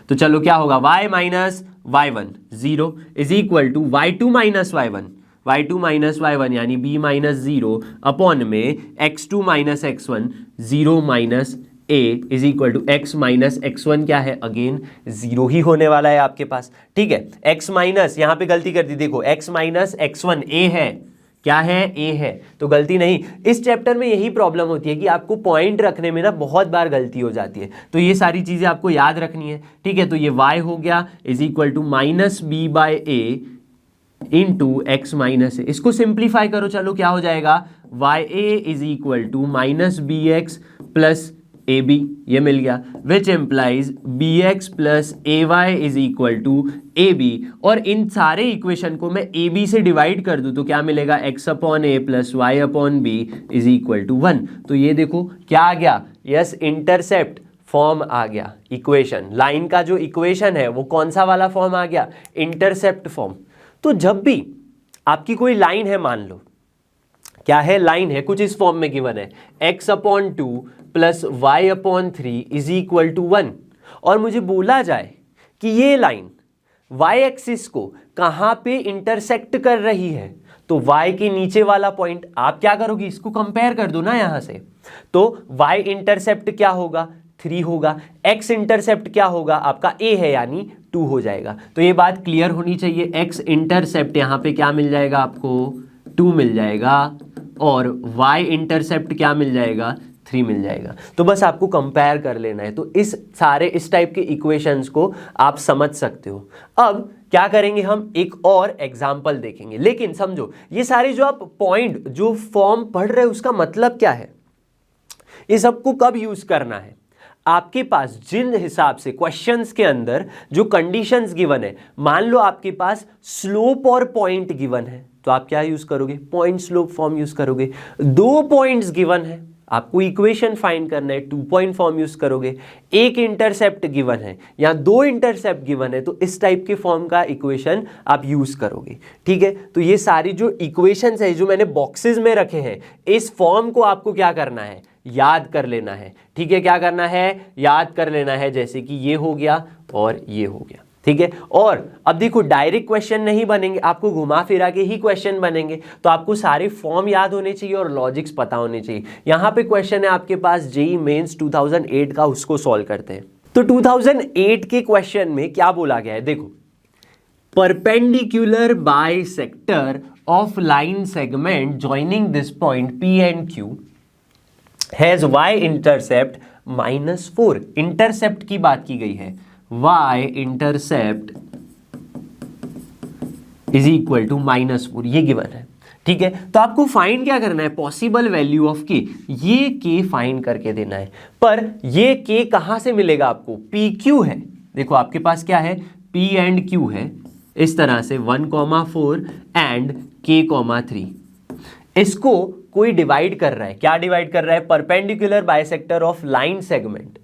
[SPEAKER 1] तो चलो क्या होगा, y minus y1 0 is equal to y2 minus y1 यानी b माइनस 0 अपॉन में x2 minus x1 0 minus a is equal to x minus x1 क्या है, अगेन 0 ही होने वाला है आपके पास। ठीक है, x माइनस, यहां पे गलती कर दी, देखो x माइनस x1 a है, क्या है, a है, तो गलती नहीं। इस चैप्टर में यही प्रॉब्लम होती है कि आपको पॉइंट रखने में ना बहुत बार गलती हो जाती है, तो ये सारी चीजें आपको याद रखनी है। ठीक है, तो ये y हो गया is equal to minus b by a into x minus a. इसको सिंप्लीफाई करो, चलो क्या हो जाएगा, y a is equal to minus b x plus a b, ये मिल गया, which implies b x plus a y is equal to a b. और इन सारे इक्वेशन को मैं ए बी से डिवाइड कर दूं तो क्या मिलेगा, X upon A plus Y upon B is equal to 1। तो ये देखो क्या आ गया, यस, इंटरसेप्ट फॉर्म आ गया इक्वेशन। लाइन का जो इक्वेशन है वो कौन सा वाला फॉर्म आ गया, इंटरसेप्ट फॉर्म। तो जब भी आपकी कोई लाइन है, मान लो क्या है, लाइन है, कुछ इस फॉर्म में गिवन है, x upon 2 plus Y upon 3 is equal to 1, और मुझे बोला जाए कि ये लाइन y एक्सिस को कहां पे इंटरसेक्ट कर रही है, तो y के नीचे वाला पॉइंट आप क्या करोगे, इसको कंपेयर कर दो ना यहां से, तो y इंटरसेप्ट क्या होगा, 3 होगा, x इंटरसेप्ट क्या होगा, आपका a है यानी 2 हो जाएगा। तो ये बात क्लियर होनी चाहिए, x इंटरसेप्ट यहां पे क्या मिल जाएगा आपको, 2 मिल जाएगा, और y इंटरसेप्ट क्या मिल जाएगा, 3 मिल जाएगा। तो बस आपको कंपेयर कर लेना है। तो इस टाइप के इक्वेशंस को आप समझ सकते हो। अब क्या करेंगे, हम एक और एग्जांपल देखेंगे, लेकिन समझो ये सारे जो आप पॉइंट जो फॉर्म पढ़ रहे हो उसका मतलब क्या है, ये सबको कब यूज करना है, आपके पास जिन हिसाब से क्वेश्चंस के अंदर जो कंडीशंस गिवन है, मान लो आपके पास स्लोप और पॉइंट गिवन है, तो आप क्या यूज करोगे, पॉइंट स्लोप फॉर्म यूज करोगे। 2 पॉइंट्स गिवन है, आपको इक्वेशन फाइंड करना है, 2 पॉइंट फॉर्म यूज करोगे। एक इंटरसेप्ट गिवन है या 2 इंटरसेप्ट गिवन है तो इस टाइप के फॉर्म का इक्वेशन आप यूज करोगे। ठीक है, तो ये सारी जो इक्वेशंस है जो मैंने बॉक्सेस में रखे हैं, इस फॉर्म को आपको क्या करना है, याद कर लेना है। ठीक है, क्या करना है, याद कर लेना है। जैसे कि ये हो गया और ये हो गया। ठीक है, और अब देखो डायरेक्ट क्वेश्चन नहीं बनेंगे, आपको घुमा फिरा के ही क्वेश्चन बनेंगे। तो आपको सारे फॉर्म याद होने चाहिए और लॉजिक्स पता होने चाहिए। यहां पे क्वेश्चन है आपके पास जेईई मेंस 2008 का, उसको सॉल्व करते हैं। तो 2008 के क्वेश्चन में क्या बोला गया है, देखो, perpendicular bisector of line segment joining this point P and Q has y intercept -4। Intercept की बात की गई है, y intercept is equal to -4, ये गिवन है। ठीक है, तो आपको फाइंड क्या करना है, पॉसिबल वैल्यू ऑफ k, ये k फाइंड करके देना है। पर ये k कहां से मिलेगा आपको, PQ है। देखो आपके पास क्या है, P and Q है, इस तरह से 1,4 एंड k,3। इसको कोई डिवाइड कर रहा है, क्या डिवाइड कर रहा है, perpendicular bisector of line segment.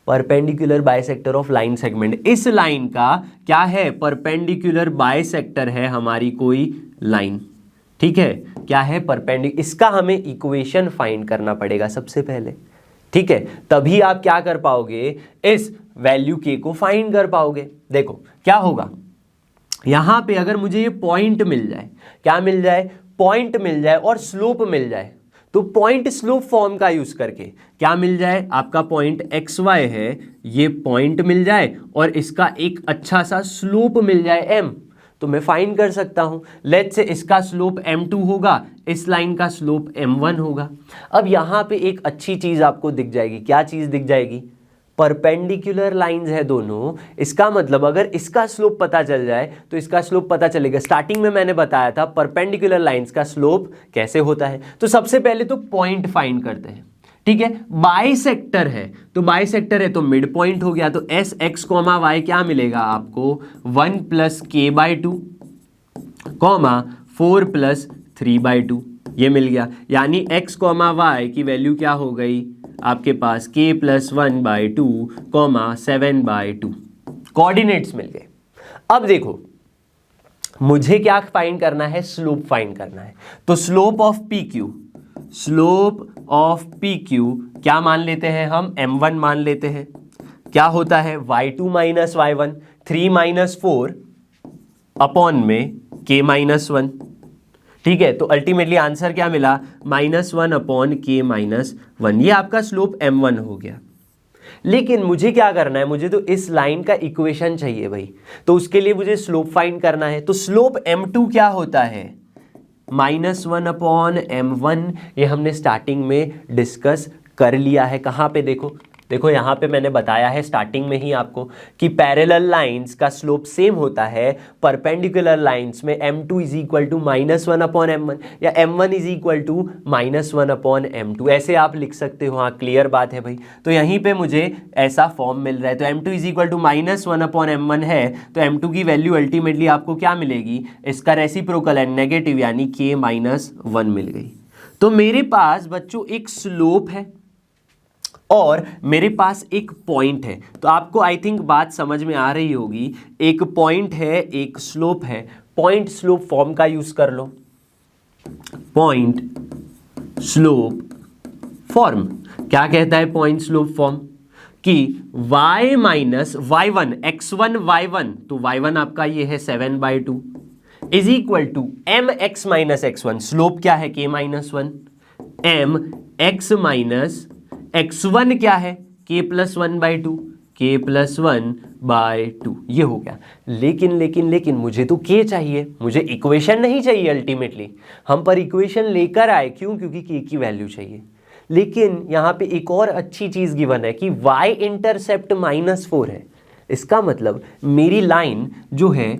[SPEAKER 1] Perpendicular bisector of line segment, इस लाइन का क्या है, परपेंडिकुलर बाइसेक्टर है हमारी कोई लाइन। ठीक है, क्या है, परपेंडिकुलर। इसका हमें इक्वेशन फाइंड करना पड़ेगा सबसे पहले। ठीक है, तभी आप क्या कर पाओगे, इस वैल्यू के को फाइंड कर पाओगे। देखो क्या होगा, यहां पे अगर मुझे ये पॉइंट मिल जाए, क्या मिल जाए, पॉइंट मिल जाए और स्लोप मिल जाए, तो पॉइंट स्लोप फॉर्म का यूज करके क्या मिल जाए, आपका पॉइंट XY है, ये पॉइंट मिल जाए और इसका एक अच्छा सा स्लोप मिल जाए M, तो मैं फाइंड कर सकता हूं। लेट्स से इसका स्लोप M2 होगा, इस लाइन का स्लोप M1 होगा। अब यहां पे एक अच्छी चीज आपको दिख जाएगी, क्या चीज दिख जाएगी, परपेंडिकुलर लाइंस है दोनों। इसका मतलब अगर इसका स्लोप पता चल जाए तो इसका स्लोप पता चलेगा। स्टार्टिंग में मैंने बताया था परपेंडिकुलर लाइंस का स्लोप कैसे होता है। तो सबसे पहले तो पॉइंट फाइंड करते हैं। ठीक है, बाइसेक्टर है तो बाइसेक्टर है तो मिड पॉइंट हो गया, तो एस एक्स कॉमा वाई क्या मिलेगा आपको, 1 + k/2 4 + 3/2, ये मिल गया। यानी x, y की वैल्यू क्या हो गई आपके पास, k + 1/2, 7/2। कोऑर्डिनेट्स मिल गए। अब देखो मुझे क्या फाइंड करना है, स्लोप फाइंड करना है। तो slope of PQ, slope of PQ क्या मान लेते हैं हम, M1 मान लेते हैं। क्या होता है, y2 - y1, 3 - 4 अपॉन में k - 1। ठीक है, तो अल्टीमेटली आंसर क्या मिला, -1 अपॉन k - 1। ये आपका स्लोप M1 हो गया। लेकिन मुझे क्या करना है, मुझे तो इस लाइन का इक्वेशन चाहिए भाई, तो उसके लिए मुझे स्लोप फाइंड करना है। तो स्लोप M2 क्या होता है, -1 अपॉन M1। ये हमने स्टार्टिंग में डिस्कस कर लिया है। कहाँ पे, देखो देखो यहाँ पे मैंने बताया है स्टार्टिंग में ही आपको कि पैरेलल लाइंस का स्लोप सेम होता है परपेंडिकुलर लाइंस में। M2 = -1 अपॉन M1 या M1 = -1 अपॉन M2, ऐसे आप लिख सकते हो। हाँ, क्लियर बात है भाई। तो यहीं पे मुझे ऐसा फॉर्म मिल रहा है। तो M2 = -1 अपॉन M1 है, तो M2 की वैल्यू अल्टीमेटली आपको क्या मिलेगी, इसका रेसिप्रोकल है नेगेटिव, यानी k - 1 मिल गई। तो मेरे पास बच्चों एक स्लोप है और मेरे पास एक पॉइंट है। तो आपको आई थिंक बात समझ में आ रही होगी, एक पॉइंट है, एक स्लोप है। पॉइंट स्लोप फॉर्म का यूज कर लो, पॉइंट स्लोप फॉर्म। क्या कहता है पॉइंट स्लोप फॉर्म, कि y - y1, x1 y1, तो y1 आपका ये है 7/2 is equal to mx - x1, slope क्या है k - 1, mx - x1 क्या है, k + 1/2, k + 1/2, ये हो गया। लेकिन मुझे तो k चाहिए, मुझे इक्वेशन नहीं चाहिए। अल्टीमेटली हम पर इक्वेशन लेकर आए, क्यों, क्योंकि k की वैल्यू चाहिए। लेकिन यहाँ पे एक और अच्छी चीज गिवन है कि y इंटरसेप्ट -4 है। इसका मतलब मेरी लाइन जो है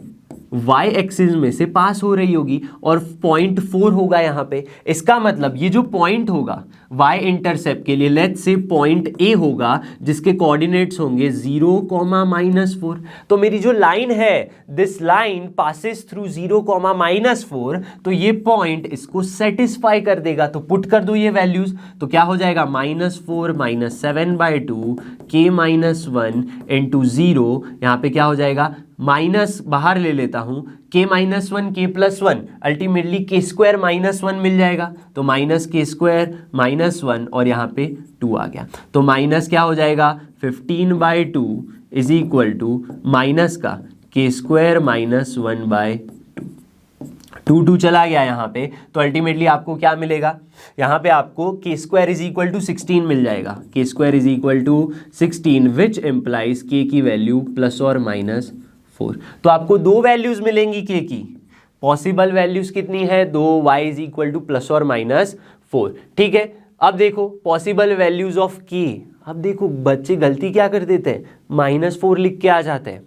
[SPEAKER 1] y एक्सिस में से पास हो रही होगी और 0.4 होगा यहाँ पे। इसका मतलब ये जो पॉइंट होगा y इंटरसेप्ट के लिए, लेट्स से पॉइंट A होगा जिसके कोऑर्डिनेट्स होंगे 0, -4। तो मेरी जो लाइन है, दिस लाइन पासिस थ्रू 0, -4, तो ये पॉइंट इसको सेटिस्फाई कर देगा। तो पुट कर दो ये वैल्यूज, तो क्या हो जाएगा -4 -7/2 k -1 इंटू 0। यहाँ पे क्या हो जाएगा, माइनस बाहर ले लेता हूं, k -1 k +1, अल्टीमेटली k² -1 मिल जाएगा। तो -k² -1 और यहाँ पे 2 आ गया। तो माइनस क्या हो जाएगा, 15/2 इज इक्वल टू माइनस का k² -1/2। 2 चला गया यहाँ पे, तो अल्टीमेटली आपको क्या मिलेगा, यहाँ पे आपको k² इज इक्वल टू 16 मिल जाएगा। k² is equal to 16 which implies k की वैल्यू +or -4। तो आपको दो वैल्यूज मिलेंगी k की। पॉसिबल वैल्यूज कितनी है, 2, y is equal to +or -4। ठीक है, अब देखो पॉसिबल वैल्यूज ऑफ k। अब देखो बच्चे गलती क्या कर देते हैं, -4 लिख के आ जाते हैं।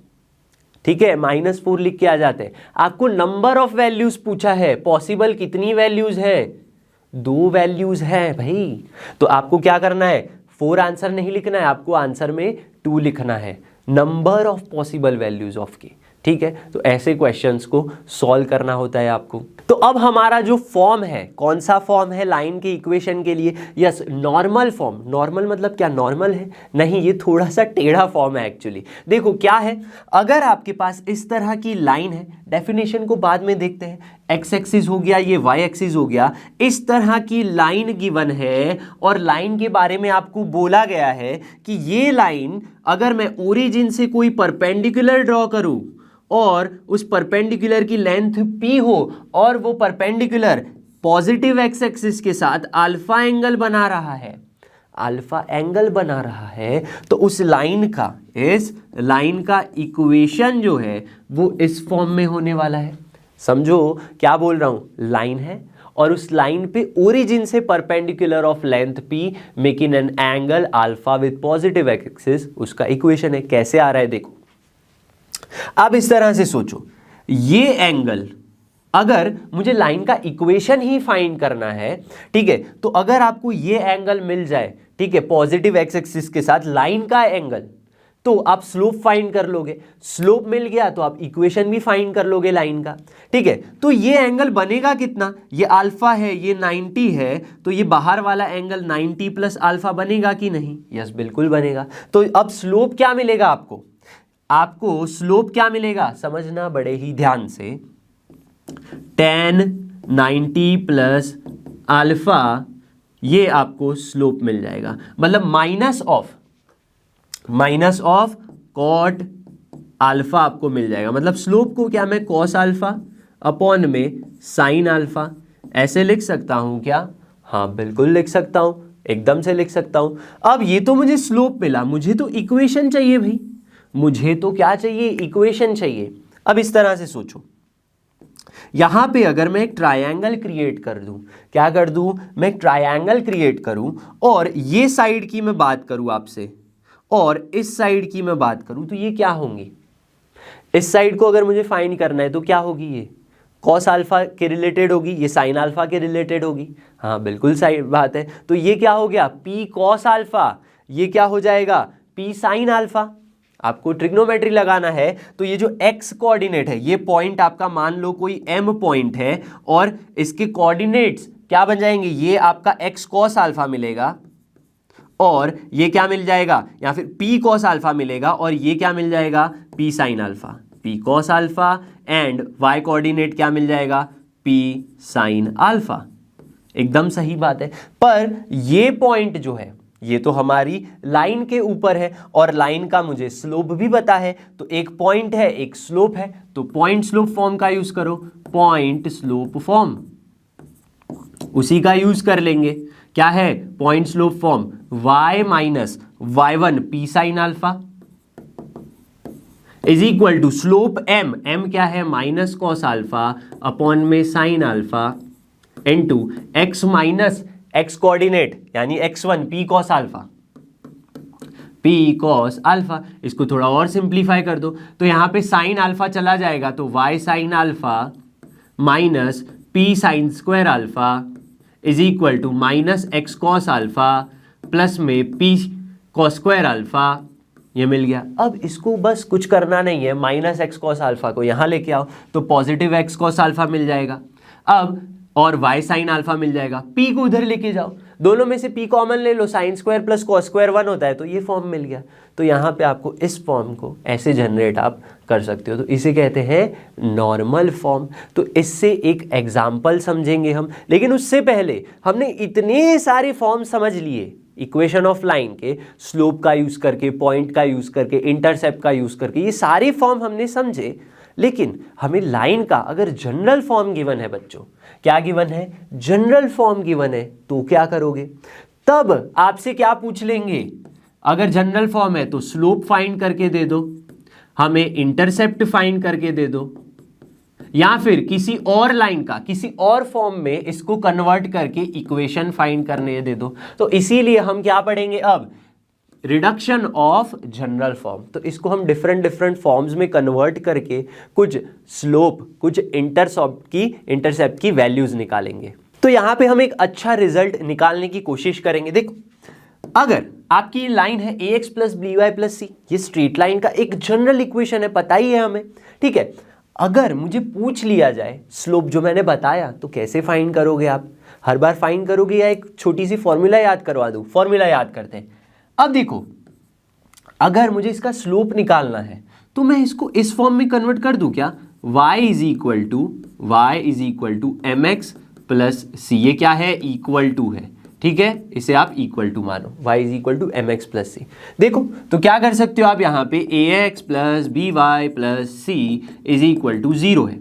[SPEAKER 1] ठीक है, -4 लिख के आ जाते हैं। आपको नंबर ऑफ वैल्यूज पूछा है, पॉसिबल कितनी वैल्यूज है, 2 वैल्यूज है भाई। तो आपको क्या करना है, 4 आंसर नहीं लिखना है, आपको आंसर में 2 लिखना है, number of possible values of के। ठीक है, तो ऐसे क्वेश्चंस को सॉल्व करना होता है आपको। तो अब हमारा जो फॉर्म है, कौन सा फॉर्म है लाइन के इक्वेशन के लिए, यस नॉर्मल फॉर्म। नॉर्मल मतलब क्या नॉर्मल है, नहीं ये थोड़ा सा टेढ़ा फॉर्म है एक्चुअली। देखो क्या है, अगर आपके पास इस तरह की लाइन है, डेफिनेशन को बाद में देखते हैं, एक्स एक्सिस हो गया, ये वाई एक्सिस हो गया, इस तरह की लाइन गिवन है और लाइन के बारे में आपको बोला गया है कि ये लाइन अगर मैं ओरिजिन से कोई परपेंडिकुलर ड्रॉ करूं और उस परपेंडिकुलर की लेंथ p हो और वो परपेंडिकुलर पॉजिटिव एक्स एक्सिस के साथ अल्फा एंगल बना रहा है, अल्फा एंगल बना रहा है, तो उस लाइन का इक्वेशन जो है वो इस फॉर्म में होने वाला है। समझो क्या बोल रहा हूं, लाइन है और उस लाइन पे ओरिजिन से perpendicular of length p making an angle alpha with positive axis, उसका इक्वेशन है। कैसे आ रहा है देखो, अब इस तरह से सोचो, ये एंगल अगर मुझे लाइन का इक्वेशन ही फाइंड करना है, ठीक है, तो अगर आपको ये एंगल मिल जाए, ठीक है, पॉजिटिव एक्स एक्सिस के साथ लाइन का एंगल, तो आप स्लोप फाइंड कर लोगे। स्लोप मिल गया तो आप इक्वेशन भी फाइंड कर लोगे लाइन का। ठीक है, तो ये एंगल बनेगा कितना, ये अल्फा है, ये 90 है, तो ये बाहर वाला एंगल 90 प्लस अल्फा बनेगा कि नहीं, यस बिल्कुल बनेगा। तो अब स्लोप क्या मिलेगा आपको स्लोप क्या मिलेगा, समझना बड़े ही ध्यान से, tan 90 प्लस अल्फा, ये आपको स्लोप मिल जाएगा, मतलब माइनस ऑफ कॉट अल्फा आपको मिल जाएगा। मतलब स्लोप को क्या मैं कॉस अल्फा अपॉन में साइन अल्फा ऐसे लिख सकता हूं क्या, हाँ बिल्कुल लिख सकता हूं, एकदम से लिख सकता हूं। अब ये तो मुझे स्लोप मिला, मुझे तो इक्वेशन चाहिए भाई, मुझे तो क्या चाहिए, इक्वेशन चाहिए। अब इस तरह से सोचो, यहां पे अगर मैं एक ट्रायंगल क्रिएट कर दूं, क्या कर दूं, मैं एक ट्रायंगल क्रिएट करूं और ये साइड की मैं बात करूं आपसे और इस साइड की मैं बात करूं, तो ये क्या होंगी, इस साइड को अगर मुझे फाइंड करना है तो क्या होगी, ये कॉस अल्फा के रिलेटेड होगी, ये साइन अल्फा के रिलेटेड होगी, हाँ बिल्कुल सही बात है। तो ये क्या हो गया, पी कॉस अल्फा, ये क्या हो जाएगा, पी साइन अल्फा। आपको ट्रिग्नोमेट्री लगाना है तो ये जो x कोऑर्डिनेट है, ये पॉइंट आपका मान लो कोई m पॉइंट है और इसके कोऑर्डिनेट्स क्या बन जाएंगे, ये आपका x कॉस अल्फा मिलेगा और ये क्या मिल जाएगा, या फिर p कॉस अल्फा मिलेगा और ये क्या मिल जाएगा, p sine alpha, p cos alpha and y coordinate क्या मिल जाएगा, p साइन अल्फा। एकदम सही बात है, पर ये पॉइंट जो है ये तो हमारी लाइन के ऊपर है और लाइन का मुझे स्लोप भी पता है, तो एक पॉइंट है एक स्लोप है, तो पॉइंट स्लोप फॉर्म का यूज करो, पॉइंट स्लोप फॉर्म उसी का यूज कर लेंगे। क्या है point slope form, y minus y1 p sine alpha is equal to slope m क्या है, माइनस कॉस अल्फा अपॉन में sine alpha into x minus x coordinate यानी x1 p cos alpha P cos alpha. इसको थोड़ा और सिंप्लीफाई कर दो तो यहाँ पे साइन अल्फा चला जाएगा तो Y sine alpha minus P sine square alpha is equal to minus X cos alpha plus में पी कॉस स्क्वायर अल्फा। ये मिल गया। अब इसको बस कुछ करना नहीं है, माइनस एक्स कॉस अल्फा को यहाँ लेके आओ तो पॉजिटिव एक्स कॉस अल्फा मिल जाएगा। अब और y साइन अल्फा मिल जाएगा, p को उधर लेके जाओ, दोनों में से p कॉमन ले लो, sine square plus cos square 1 होता है, तो ये फॉर्म मिल गया। तो यहाँ पे आपको इस फॉर्म को ऐसे जनरेट आप कर सकते हो, तो इसे कहते हैं नॉर्मल फॉर्म। तो इससे एक एग्जाम्पल समझेंगे हम, लेकिन उससे पहले हमने इतने सारे फॉर्म समझ लिए इक्वेशन ऑफ लाइन के, स्लोप का यूज करके, पॉइंट का यूज करके, इंटरसेप्ट का यूज करके, ये सारे फॉर्म हमने समझे। लेकिन हमें लाइन का अगर जनरल फॉर्म गिवन है बच्चों, क्या गिवन है, जनरल फॉर्म गिवन है, तो क्या करोगे, तब आपसे क्या पूछ लेंगे, अगर जनरल फॉर्म है तो स्लोप फाइंड करके दे दो, हमें इंटरसेप्ट फाइंड करके दे दो, या फिर किसी और लाइन का किसी और फॉर्म में इसको कन्वर्ट करके इक्वेशन फाइंड करने दे दो। तो इसीलिए हम क्या पढ़ेंगे अब, रिडक्शन ऑफ जनरल फॉर्म। तो इसको हम डिफरेंट फॉर्म्स में कन्वर्ट करके कुछ स्लोप, कुछ इंटरसेप्ट की वैल्यूज निकालेंगे। तो यहां पे हम एक अच्छा रिजल्ट निकालने की कोशिश करेंगे। देखो, अगर आपकी लाइन है ax plus b y plus c, ये स्ट्रेट लाइन का एक जनरल इक्वेशन है, पता ही है हमें, ठीक है। अगर मुझे पूछ लिया जाए स्लोप जो मैंने बताया, तो कैसे फाइंड करोगे आप, हर बार फाइंड करोगे या एक छोटी सी फॉर्मूला याद करवा दूं? फॉर्मूला याद करते हैं। अब देखो, अगर मुझे इसका स्लोप निकालना है तो मैं इसको इस फॉर्म में कन्वर्ट कर दूं क्या, y is equal to M x plus c. ये क्या है, इक्वल टू है, ठीक है, इसे आप इक्वल टू मानो, y is equal to M x plus c. देखो तो क्या कर सकते हो आप, यहाँ पे a x plus b y plus c is equal to 0 है,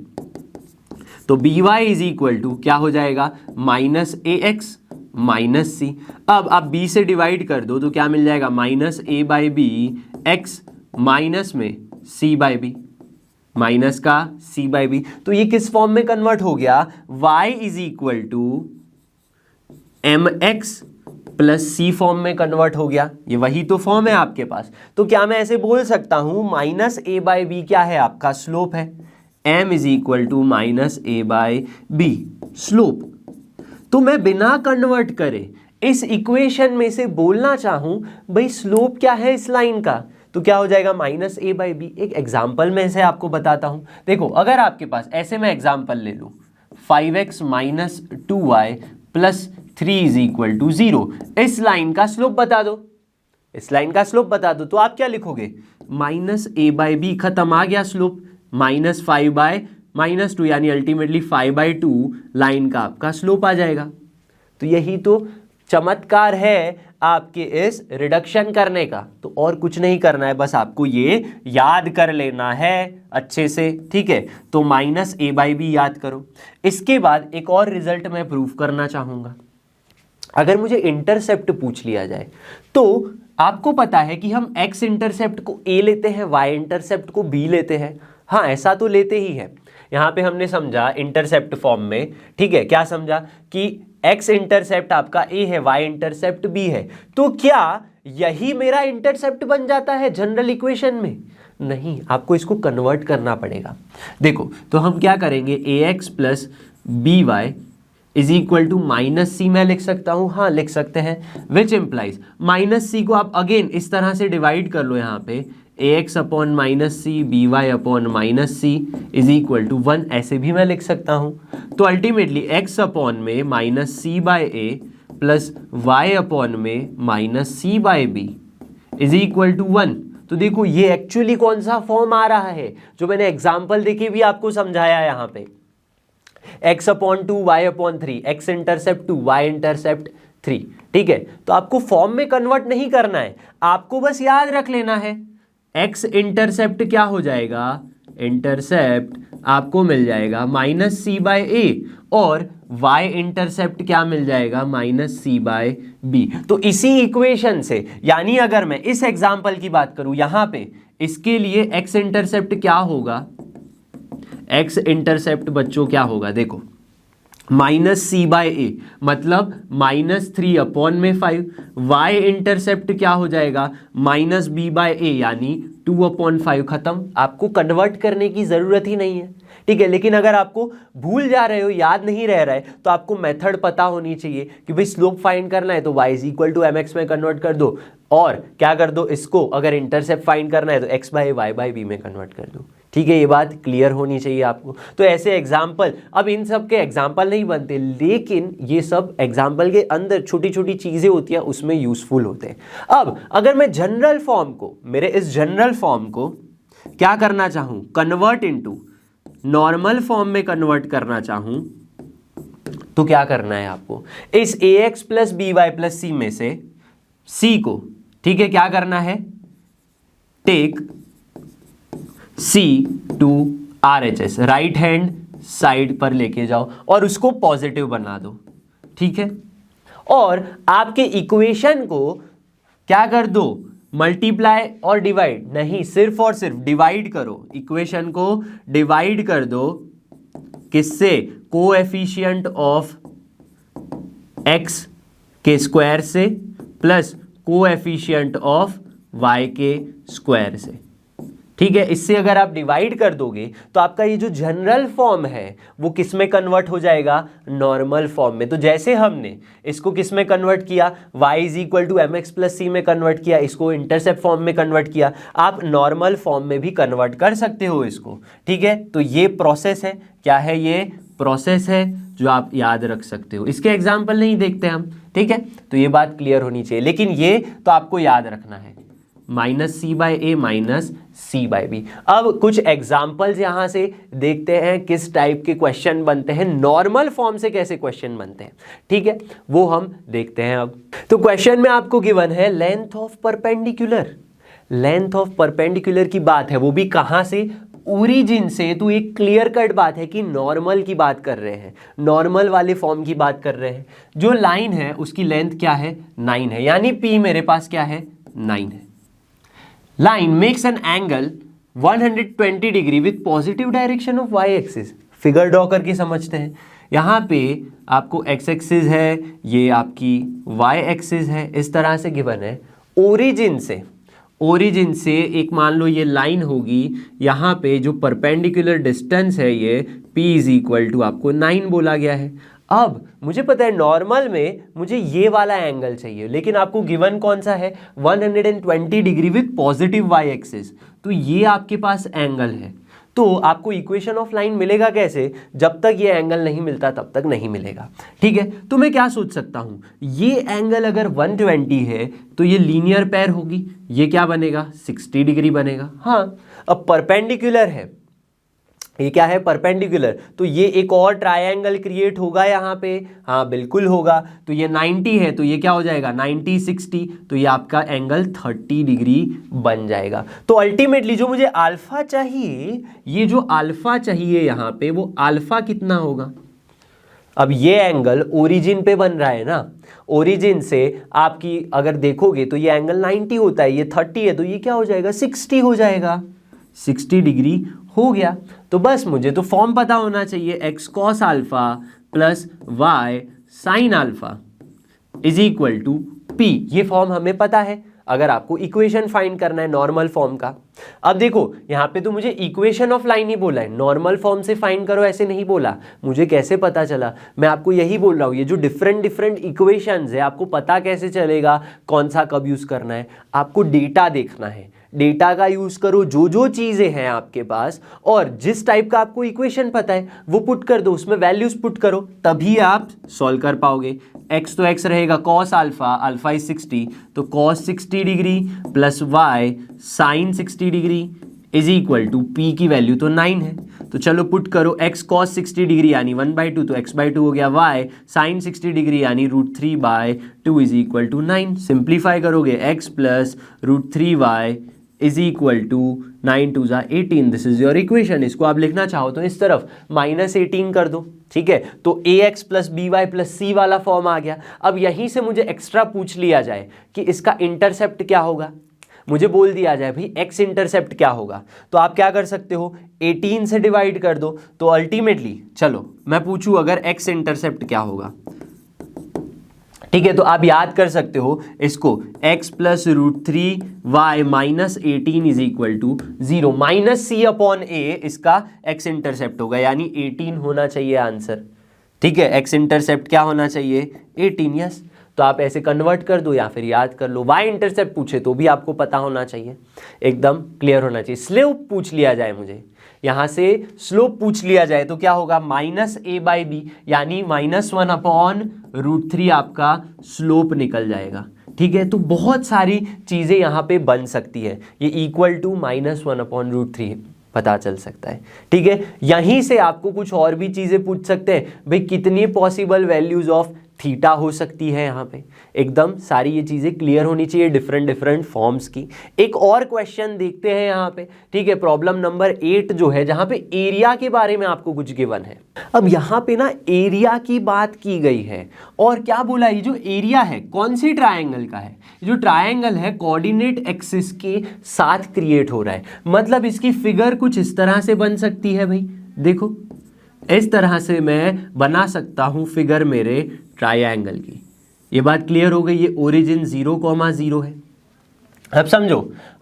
[SPEAKER 1] तो b y is equal to क्या हो जाएगा, minus a x minus c. अब आप b से डिवाइड कर दो तो क्या मिल जाएगा, minus A by B X minus में c बाई बी, माइनस का c बाई बी। तो ये किस फॉर्म में कन्वर्ट हो गया, y is equal to M x plus C form में कन्वर्ट हो गया। ये वही तो फॉर्म है आपके पास। तो क्या मैं ऐसे बोल सकता हूं, माइनस ए बाई बी क्या है, आपका स्लोप है, m is equal to minus A by B slope. तो मैं बिना कन्वर्ट करे इस इक्वेशन में से बोलना चाहूं भाई स्लोप क्या है इस लाइन का, तो क्या हो जाएगा, माइनस ए बाई बी। एक एग्जाम्पल में से आपको बताता हूं। देखो, अगर आपके पास ऐसे मैं एग्जाम्पल ले लूं, 5x minus 2y plus 3 is equal to 0, इस लाइन का स्लोप बता दो, इस लाइन का स्लोप बता दो, तो आप क्या लिखोगे, माइनस ए बाई बी, खत्म, आ गया स्लोप, माइनस 5 बाय माइनस 2, यानी अल्टीमेटली 5/2 लाइन का आपका स्लोप आ जाएगा। तो यही तो चमत्कार है आपके इस रिडक्शन करने का। तो और कुछ नहीं करना है, बस आपको ये याद कर लेना है अच्छे से, ठीक है। तो माइनस ए बाई बी याद करो। इसके बाद एक और रिजल्ट मैं प्रूव करना चाहूंगा। अगर मुझे इंटरसेप्ट पूछ लिया जाए, तो आपको पता है कि हम x इंटरसेप्ट को a लेते हैं, y इंटरसेप्ट को b लेते हैं। हाँ, ऐसा तो लेते ही है। यहाँ पे हमने समझा इंटरसेप्ट फॉर्म में, ठीक है, क्या समझा कि x इंटरसेप्ट आपका a है, y इंटरसेप्ट b है। तो क्या यही मेरा इंटरसेप्ट बन जाता है जनरल इक्वेशन में? नहीं, आपको इसको कन्वर्ट करना पड़ेगा। देखो, तो हम क्या करेंगे, ax plus b y is equal to minus c मैं लिख सकता हूँ, हाँ लिख सकते हैं, विच इम्प्लाइज माइनस सी को आप अगेन इस तरह से डिवाइड कर लो, यहाँ पे ax upon minus c b y upon minus c is equal to 1, ऐसे भी मैं लिख सकता हूँ। तो अल्टीमेटली x अपॉन में minus c by a plus Y upon में minus c by b is equal to 1। तो देखो, ये एक्चुअली कौन सा फॉर्म आ रहा है जो मैंने एग्जाम्पल देके भी आपको समझाया यहाँ पे, x upon 2 y upon 3, x intercept 2 y intercept 3, ठीक है। तो आपको फॉर्म में कन्वर्ट नहीं करना है, आपको बस याद रख लेना है x इंटरसेप्ट क्या हो जाएगा, इंटरसेप्ट आपको मिल जाएगा माइनस सी बाय ए, और y इंटरसेप्ट क्या मिल जाएगा, माइनस सी बाय बी। तो इसी इक्वेशन से, यानी अगर मैं इस एग्जाम्पल की बात करूं, यहां पे इसके लिए x इंटरसेप्ट क्या होगा, x इंटरसेप्ट बच्चों क्या होगा, देखो माइनस सी बाय ए, मतलब -3/5। y इंटरसेप्ट क्या हो जाएगा, -b/a, यानी 2/5। खत्म, आपको कन्वर्ट करने की जरूरत ही नहीं है, ठीक है। लेकिन अगर आपको भूल जा रहे हो, याद नहीं रह रहा है, तो आपको मेथड पता होनी चाहिए कि भाई स्लोप फाइंड करना है तो y = mx में कन्वर्ट कर दो, और क्या कर दो, इसको अगर इंटरसेप्ट फाइंड करना है तो x/y/b में कन्वर्ट कर दो, ठीक है। ये बात क्लियर होनी चाहिए आपको। तो ऐसे एग्जाम्पल, अब इन सब के एग्जाम्पल नहीं बनते, लेकिन ये सब एग्जाम्पल के अंदर छोटी छोटी चीजें होती हैं, उसमें यूजफुल होते हैं। अब अगर मैं जनरल फॉर्म को, मेरे इस जनरल फॉर्म को क्या करना चाहूं, कन्वर्ट इनटू नॉर्मल फॉर्म में कन्वर्ट करना चाहूं, तो क्या करना है आपको, इस ax + by + c में से c को, ठीक है, क्या करना है, take c to RHS, right hand side पर लेके जाओ और उसको पॉजिटिव बना दो, ठीक है। और आपके इक्वेशन को क्या कर दो, मल्टीप्लाई और डिवाइड नहीं, सिर्फ और सिर्फ डिवाइड करो, इक्वेशन को डिवाइड कर दो, किससे, कोएफिशिएंट ऑफ x के स्क्वायर से प्लस कोएफिशिएंट ऑफ y के स्क्वायर से, ठीक है। इससे अगर आप डिवाइड कर दोगे तो आपका ये जो जनरल फॉर्म है वो किस में कन्वर्ट हो जाएगा, नॉर्मल फॉर्म में। तो जैसे हमने इसको किस में कन्वर्ट किया, y = mx + c में कन्वर्ट किया, इसको इंटरसेप्ट फॉर्म में कन्वर्ट किया, आप नॉर्मल फॉर्म में भी कन्वर्ट कर सकते हो इसको, ठीक है। तो ये प्रोसेस है, क्या है, ये प्रोसेस है जो आप याद रख सकते हो। इसके एग्जाम्पल नहीं देखते हम, ठीक है। तो ये बात क्लियर होनी चाहिए, लेकिन ये तो आपको याद रखना है, -c/a -c/b। अब कुछ एग्जाम्पल्स यहां से देखते हैं किस टाइप के क्वेश्चन बनते हैं, नॉर्मल फॉर्म से कैसे क्वेश्चन बनते हैं, ठीक है, वो हम देखते हैं अब। तो क्वेश्चन में आपको गिवन है length of perpendicular, length of perpendicular की बात है, वो भी कहां से, ओरिजिन से। तो एक क्लियर कट बात है कि नॉर्मल की बात कर रहे हैं, नॉर्मल वाले फॉर्म की बात कर रहे हैं। जो लाइन है उसकी लेंथ क्या है, 9 है, यानी P मेरे पास क्या है, 9 है। Line makes an angle 120 degree with positive direction of y axis. Figure draw करके समझते हैं। यहाँ पे आपको x एक्सिस है, ये आपकी y एक्सिस है, इस तरह से गिवन है। ओरिजिन से एक मान लो ये लाइन होगी, यहाँ पे जो परपेंडिकुलर डिस्टेंस है ये p = आपको 9 बोला गया है। अब मुझे पता है नॉर्मल में मुझे ये वाला एंगल चाहिए, लेकिन आपको गिवन कौन सा है, 120 degree with positive y axis. तो ये आपके पास एंगल है, तो आपको इक्वेशन ऑफ लाइन मिलेगा कैसे, जब तक ये एंगल नहीं मिलता तब तक नहीं मिलेगा, ठीक है। तो मैं क्या सोच सकता हूं, ये एंगल अगर 120 है तो ये लीनियर पेयर होगी, ये क्या बनेगा, 60 डिग्री बनेगा। हाँ, अब परपेंडिकुलर है, ये क्या है, परपेंडिकुलर, तो ये एक और ट्रायंगल क्रिएट होगा यहाँ पे, हाँ बिल्कुल होगा। तो ये 90 है तो ये क्या हो जाएगा, 90 60, तो ये आपका एंगल 30 डिग्री बन जाएगा। तो अल्टीमेटली जो मुझे अल्फा चाहिए, ये जो अल्फा चाहिए यहाँ पे, वो अल्फा कितना होगा। अब ये एंगल ओरिजिन पे बन रहा है ना, ओरिजिन से आपकी अगर देखोगे तो ये एंगल 90 होता है, ये 30 है, तो ये क्या हो जाएगा, 60 हो जाएगा, 60 डिग्री हो गया। तो बस मुझे तो फॉर्म पता होना चाहिए, x cos alpha plus y sin alpha = p। ये फॉर्म हमें पता है, अगर आपको इक्वेशन फाइंड करना है नॉर्मल फॉर्म का। अब देखो यहाँ पे तो मुझे इक्वेशन ऑफ लाइन ही बोला है, नॉर्मल फॉर्म से फाइंड करो ऐसे नहीं बोला। मुझे कैसे पता चला, मैं आपको यही बोल रहा हूँ, ये जो डिफरेंट इक्वेशंस है आपको पता कैसे चलेगा कौन सा कब यूज करना है, आपको डेटा देखना है, डेटा का यूज करो, जो चीजें हैं आपके पास और जिस टाइप का आपको इक्वेशन पता है वो पुट कर दो, उसमें वैल्यूज पुट करो, तभी आप सॉल्व कर पाओगे। x तो x रहेगा, cos अल्फा, अल्फा इज 60, तो cos 60 degree plus y sin 60 degree = p की वैल्यू तो 9 है, तो चलो पुट करो, x cos 60 डिग्री यानी 1/2, तो x/2 हो गया, y sin 60 डिग्री यानी √3/2 = 9। सिंप्लीफाई करोगे x plus √3y = 9 2 = 18। This is your equation. इसको आप लिखना चाहो तो इस तरफ -18 कर दो, ठीक है। तो ax + by + c वाला फॉर्म आ गया। अब यहीं से मुझे एक्स्ट्रा पूछ लिया जाए कि इसका इंटरसेप्ट क्या होगा, मुझे बोल दिया जाए भाई एक्स इंटरसेप्ट क्या होगा, तो आप क्या कर सकते हो, 18 से डिवाइड कर दो। तो अल्टीमेटली चलो मैं पूछूं अगर एक्स इंटरसेप्ट क्या होगा, ठीक है, तो आप याद कर सकते हो इसको, x plus √3y minus 18 is equal to 0 minus c upon a इसका x इंटरसेप्ट होगा, यानी 18 होना चाहिए आंसर। ठीक है, x इंटरसेप्ट क्या होना चाहिए, 18। यस, तो आप ऐसे कन्वर्ट कर दो या फिर याद कर लो। y इंटरसेप्ट पूछे तो भी आपको पता होना चाहिए, एकदम क्लियर होना चाहिए। स्लोप पूछ लिया जाए, मुझे यहाँ से स्लोप पूछ लिया जाए तो क्या होगा, माइनस a बाई बी, यानी -1 अपॉन √3 आपका स्लोप निकल जाएगा। ठीक है, तो बहुत सारी चीज़ें यहाँ पे बन सकती है, ये इक्वल टू -1 अपॉन √3 पता चल सकता है। ठीक है, यहीं से आपको कुछ और भी चीज़ें पूछ सकते हैं, भाई कितनी पॉसिबल वैल्यूज ऑफ थीटा हो सकती है, यहाँ पे एकदम सारी ये चीज़ें क्लियर होनी चाहिए डिफरेंट फॉर्म्स की। एक और क्वेश्चन देखते हैं यहाँ पे, ठीक है, प्रॉब्लम नंबर 8 जो है, जहाँ पे एरिया के बारे में आपको कुछ गिवन है। अब यहाँ पे ना एरिया की बात की गई है, और क्या बोला, ये जो एरिया है कौन सी ट्रायंगल का है, जो ट्रायंगल है कोऑर्डिनेट एक्सिस के साथ क्रिएट हो रहा है। मतलब इसकी फिगर कुछ इस तरह से बन सकती है, भाई देखो इस तरह से मैं बना सकता हूं फिगर मेरे ट्रायंगल की। ये बात क्लियर हो गई, ये ओरिजिन 0,0 है। अब समझो,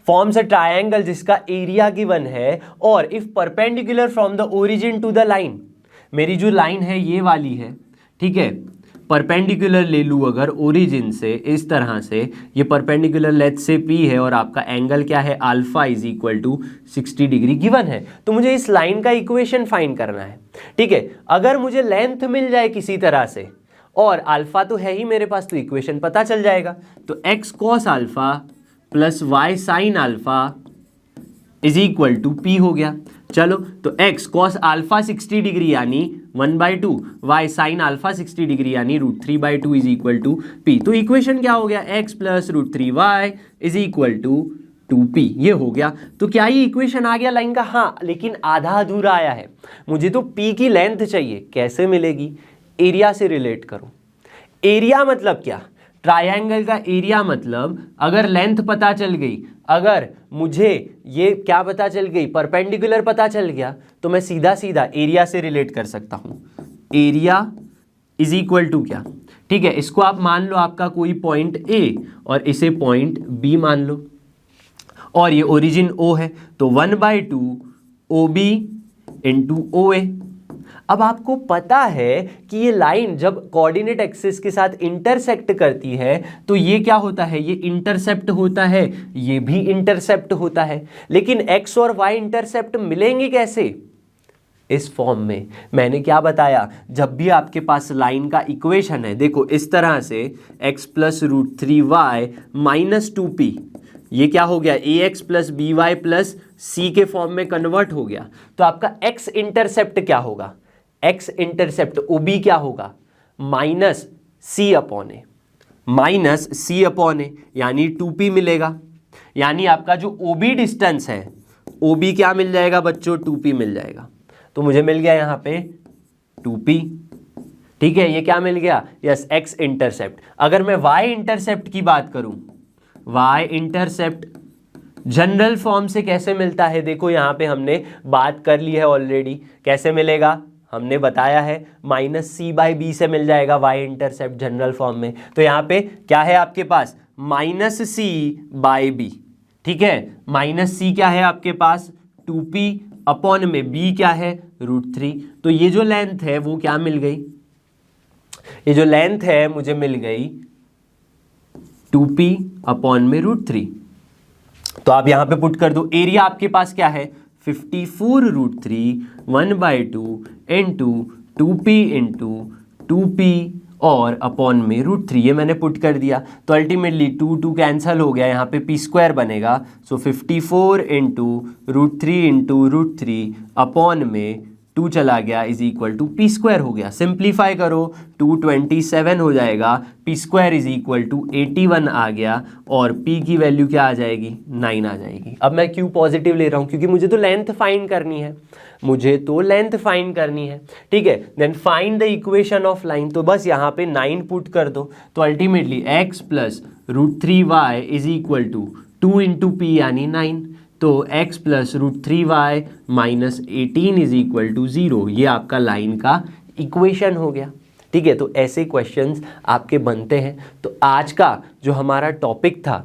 [SPEAKER 1] फॉर्म्स अ ट्रायंगल जिसका एरिया गिवन है, और if perpendicular from the origin to the line, मेरी जो लाइन है ये वाली है, ठीक है, परपेंडिकुलर ले लूँ अगर ओरिजिन से इस तरह से, ये परपेंडिकुलर लेट्स से P है और आपका एंगल क्या है, alpha is equal to 60 degree given है। तो मुझे इस लाइन का इक्वेशन फाइंड करना है। ठीक है, अगर मुझे लेंथ मिल जाए किसी तरह से, और अल्फा तो है ही मेरे पास, तो इक्वेशन पता चल जाएगा। तो x cos alpha plus y sine alpha is equal to P हो गया। चलो, तो x कॉस अल्फा 60 डिग्री यानी 1/2, y साइन अल्फा 60 डिग्री यानी √3/2 इज इक्वल टू P। तो इक्वेशन क्या हो गया, x plus √3y is equal to 2P, ये हो गया। तो क्या ये इक्वेशन आ गया लाइन का? हाँ, लेकिन आधा अधूरा आया है। मुझे तो P की लेंथ चाहिए, कैसे मिलेगी, एरिया से रिलेट करो। एरिया मतलब क्या, ट्रायंगल का एरिया मतलब अगर लेंथ पता चल गई, अगर मुझे ये क्या पता चल गई, परपेंडिकुलर पता चल गया, तो मैं सीधा सीधा एरिया से रिलेट कर सकता हूं। एरिया इज इक्वल टू क्या, ठीक है, इसको आप मान लो आपका कोई पॉइंट A और इसे पॉइंट B मान लो, और ये ओरिजिन O है, तो 1/2 OB इंटू OA। अब आपको पता है कि ये लाइन जब कोऑर्डिनेट एक्सिस के साथ इंटरसेक्ट करती है तो ये क्या होता है, ये इंटरसेप्ट होता है, ये भी इंटरसेप्ट होता है। लेकिन x और y इंटरसेप्ट मिलेंगे कैसे, इस फॉर्म में। मैंने क्या बताया, जब भी आपके पास लाइन का इक्वेशन है, देखो इस तरह से x plus √3y minus 2p, ये क्या हो गया, ax plus by plus c के फॉर्म में कन्वर्ट हो गया। तो आपका x इंटरसेप्ट क्या होगा, x इंटरसेप्ट OB क्या होगा, माइनस C अपॉन ए, माइनस C अपॉन ए, यानी 2P मिलेगा। यानी आपका जो OB डिस्टेंस है, OB क्या मिल जाएगा बच्चों, 2P मिल जाएगा। तो मुझे मिल गया यहाँ पे 2P। ठीक है, ये क्या मिल गया, यस, x इंटरसेप्ट। अगर मैं y इंटरसेप्ट की बात करूं, y इंटरसेप्ट जनरल फॉर्म से कैसे मिलता है, देखो यहाँ पे हमने बात कर ली है ऑलरेडी। कैसे मिलेगा, हमने बताया है, -c/b से मिल जाएगा y इंटरसेप्ट जनरल फॉर्म में। तो यहाँ पे क्या है आपके पास, -c/b। ठीक है, -c क्या है आपके पास, 2p अपॉन में b क्या है, √3। तो ये जो लेंथ है वो क्या मिल गई, ये जो लेंथ है मुझे मिल गई 2p अपॉन में √3। तो आप यहां पे पुट कर दो, एरिया आपके पास क्या है, 54√3 1/2 इंटू 2p इंटू 2p और अपॉन में √3, ये मैंने पुट कर दिया। तो अल्टीमेटली 2 कैंसिल हो गया, यहाँ पे p² बनेगा। सो 54 इंटू √3 इंटू √3 अपॉन में 2 चला गया इज इक्वल टू p² हो गया। सिंप्लीफाई करो, 227 हो जाएगा, p² इज इक्वल टू 81 आ गया, और p की वैल्यू क्या आ जाएगी, 9 आ जाएगी। अब मैं क्यों पॉजिटिव ले रहा हूँ, क्योंकि मुझे तो लेंथ फाइंड करनी है, मुझे तो लेंथ फाइंड करनी है। ठीक है, then find the equation of line. तो बस यहाँ पे 9 पुट कर दो, तो ultimately x plus √3y is equal to 2 into P यानी 9, तो x plus √3y minus 18 is equal to 0, ये आपका लाइन का इक्वेशन हो गया। ठीक है, तो ऐसे क्वेश्चंस आपके बनते हैं। तो आज का जो हमारा टॉपिक था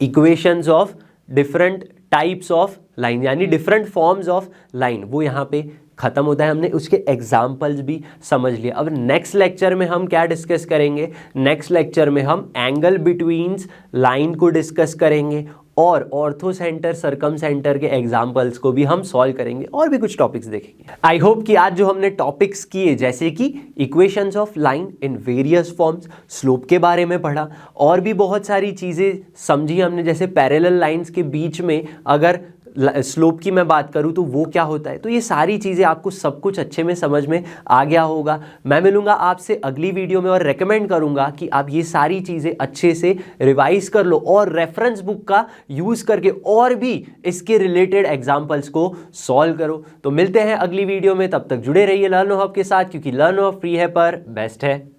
[SPEAKER 1] equations of different types of line यानी डिफरेंट फॉर्म्स ऑफ लाइन, वो यहाँ पे खत्म होता है। हमने उसके एग्जाम्पल्स भी समझ लिए। अब नेक्स्ट लेक्चर में हम क्या डिस्कस करेंगे? नेक्स्ट लेक्चर में हम एंगल बिटवीन्स लाइन को डिस्कस करेंगे और ऑर्थो सेंटर सर्कम सेंटर के एग्जाम्पल्स को भी हम सॉल्व करेंगे और भी कुछ टॉपिक्स देखेंगे। आई होप कि आज जो हमने टॉपिक्स किए जैसे कि equations of line in various forms, slope के बारे में पढ़ा और भी बहुत सारी चीज़ें समझी हमने, जैसे पैरेलल लाइंस के बीच में अगर स्लोप की मैं बात करूं तो वो क्या होता है। तो ये सारी चीज़ें आपको सब कुछ अच्छे में समझ में आ गया होगा। मैं मिलूंगा आपसे अगली वीडियो में और रेकमेंड करूंगा कि आप ये सारी चीज़ें अच्छे से रिवाइज कर लो और रेफरेंस बुक का यूज़ करके और भी इसके रिलेटेड एग्जाम्पल्स को सॉल्व करो। तो मिलते हैं अगली वीडियो में, तब तक जुड़े रहिए लर्न हब के साथ, क्योंकि लर्न हब फ्री है पर बेस्ट है।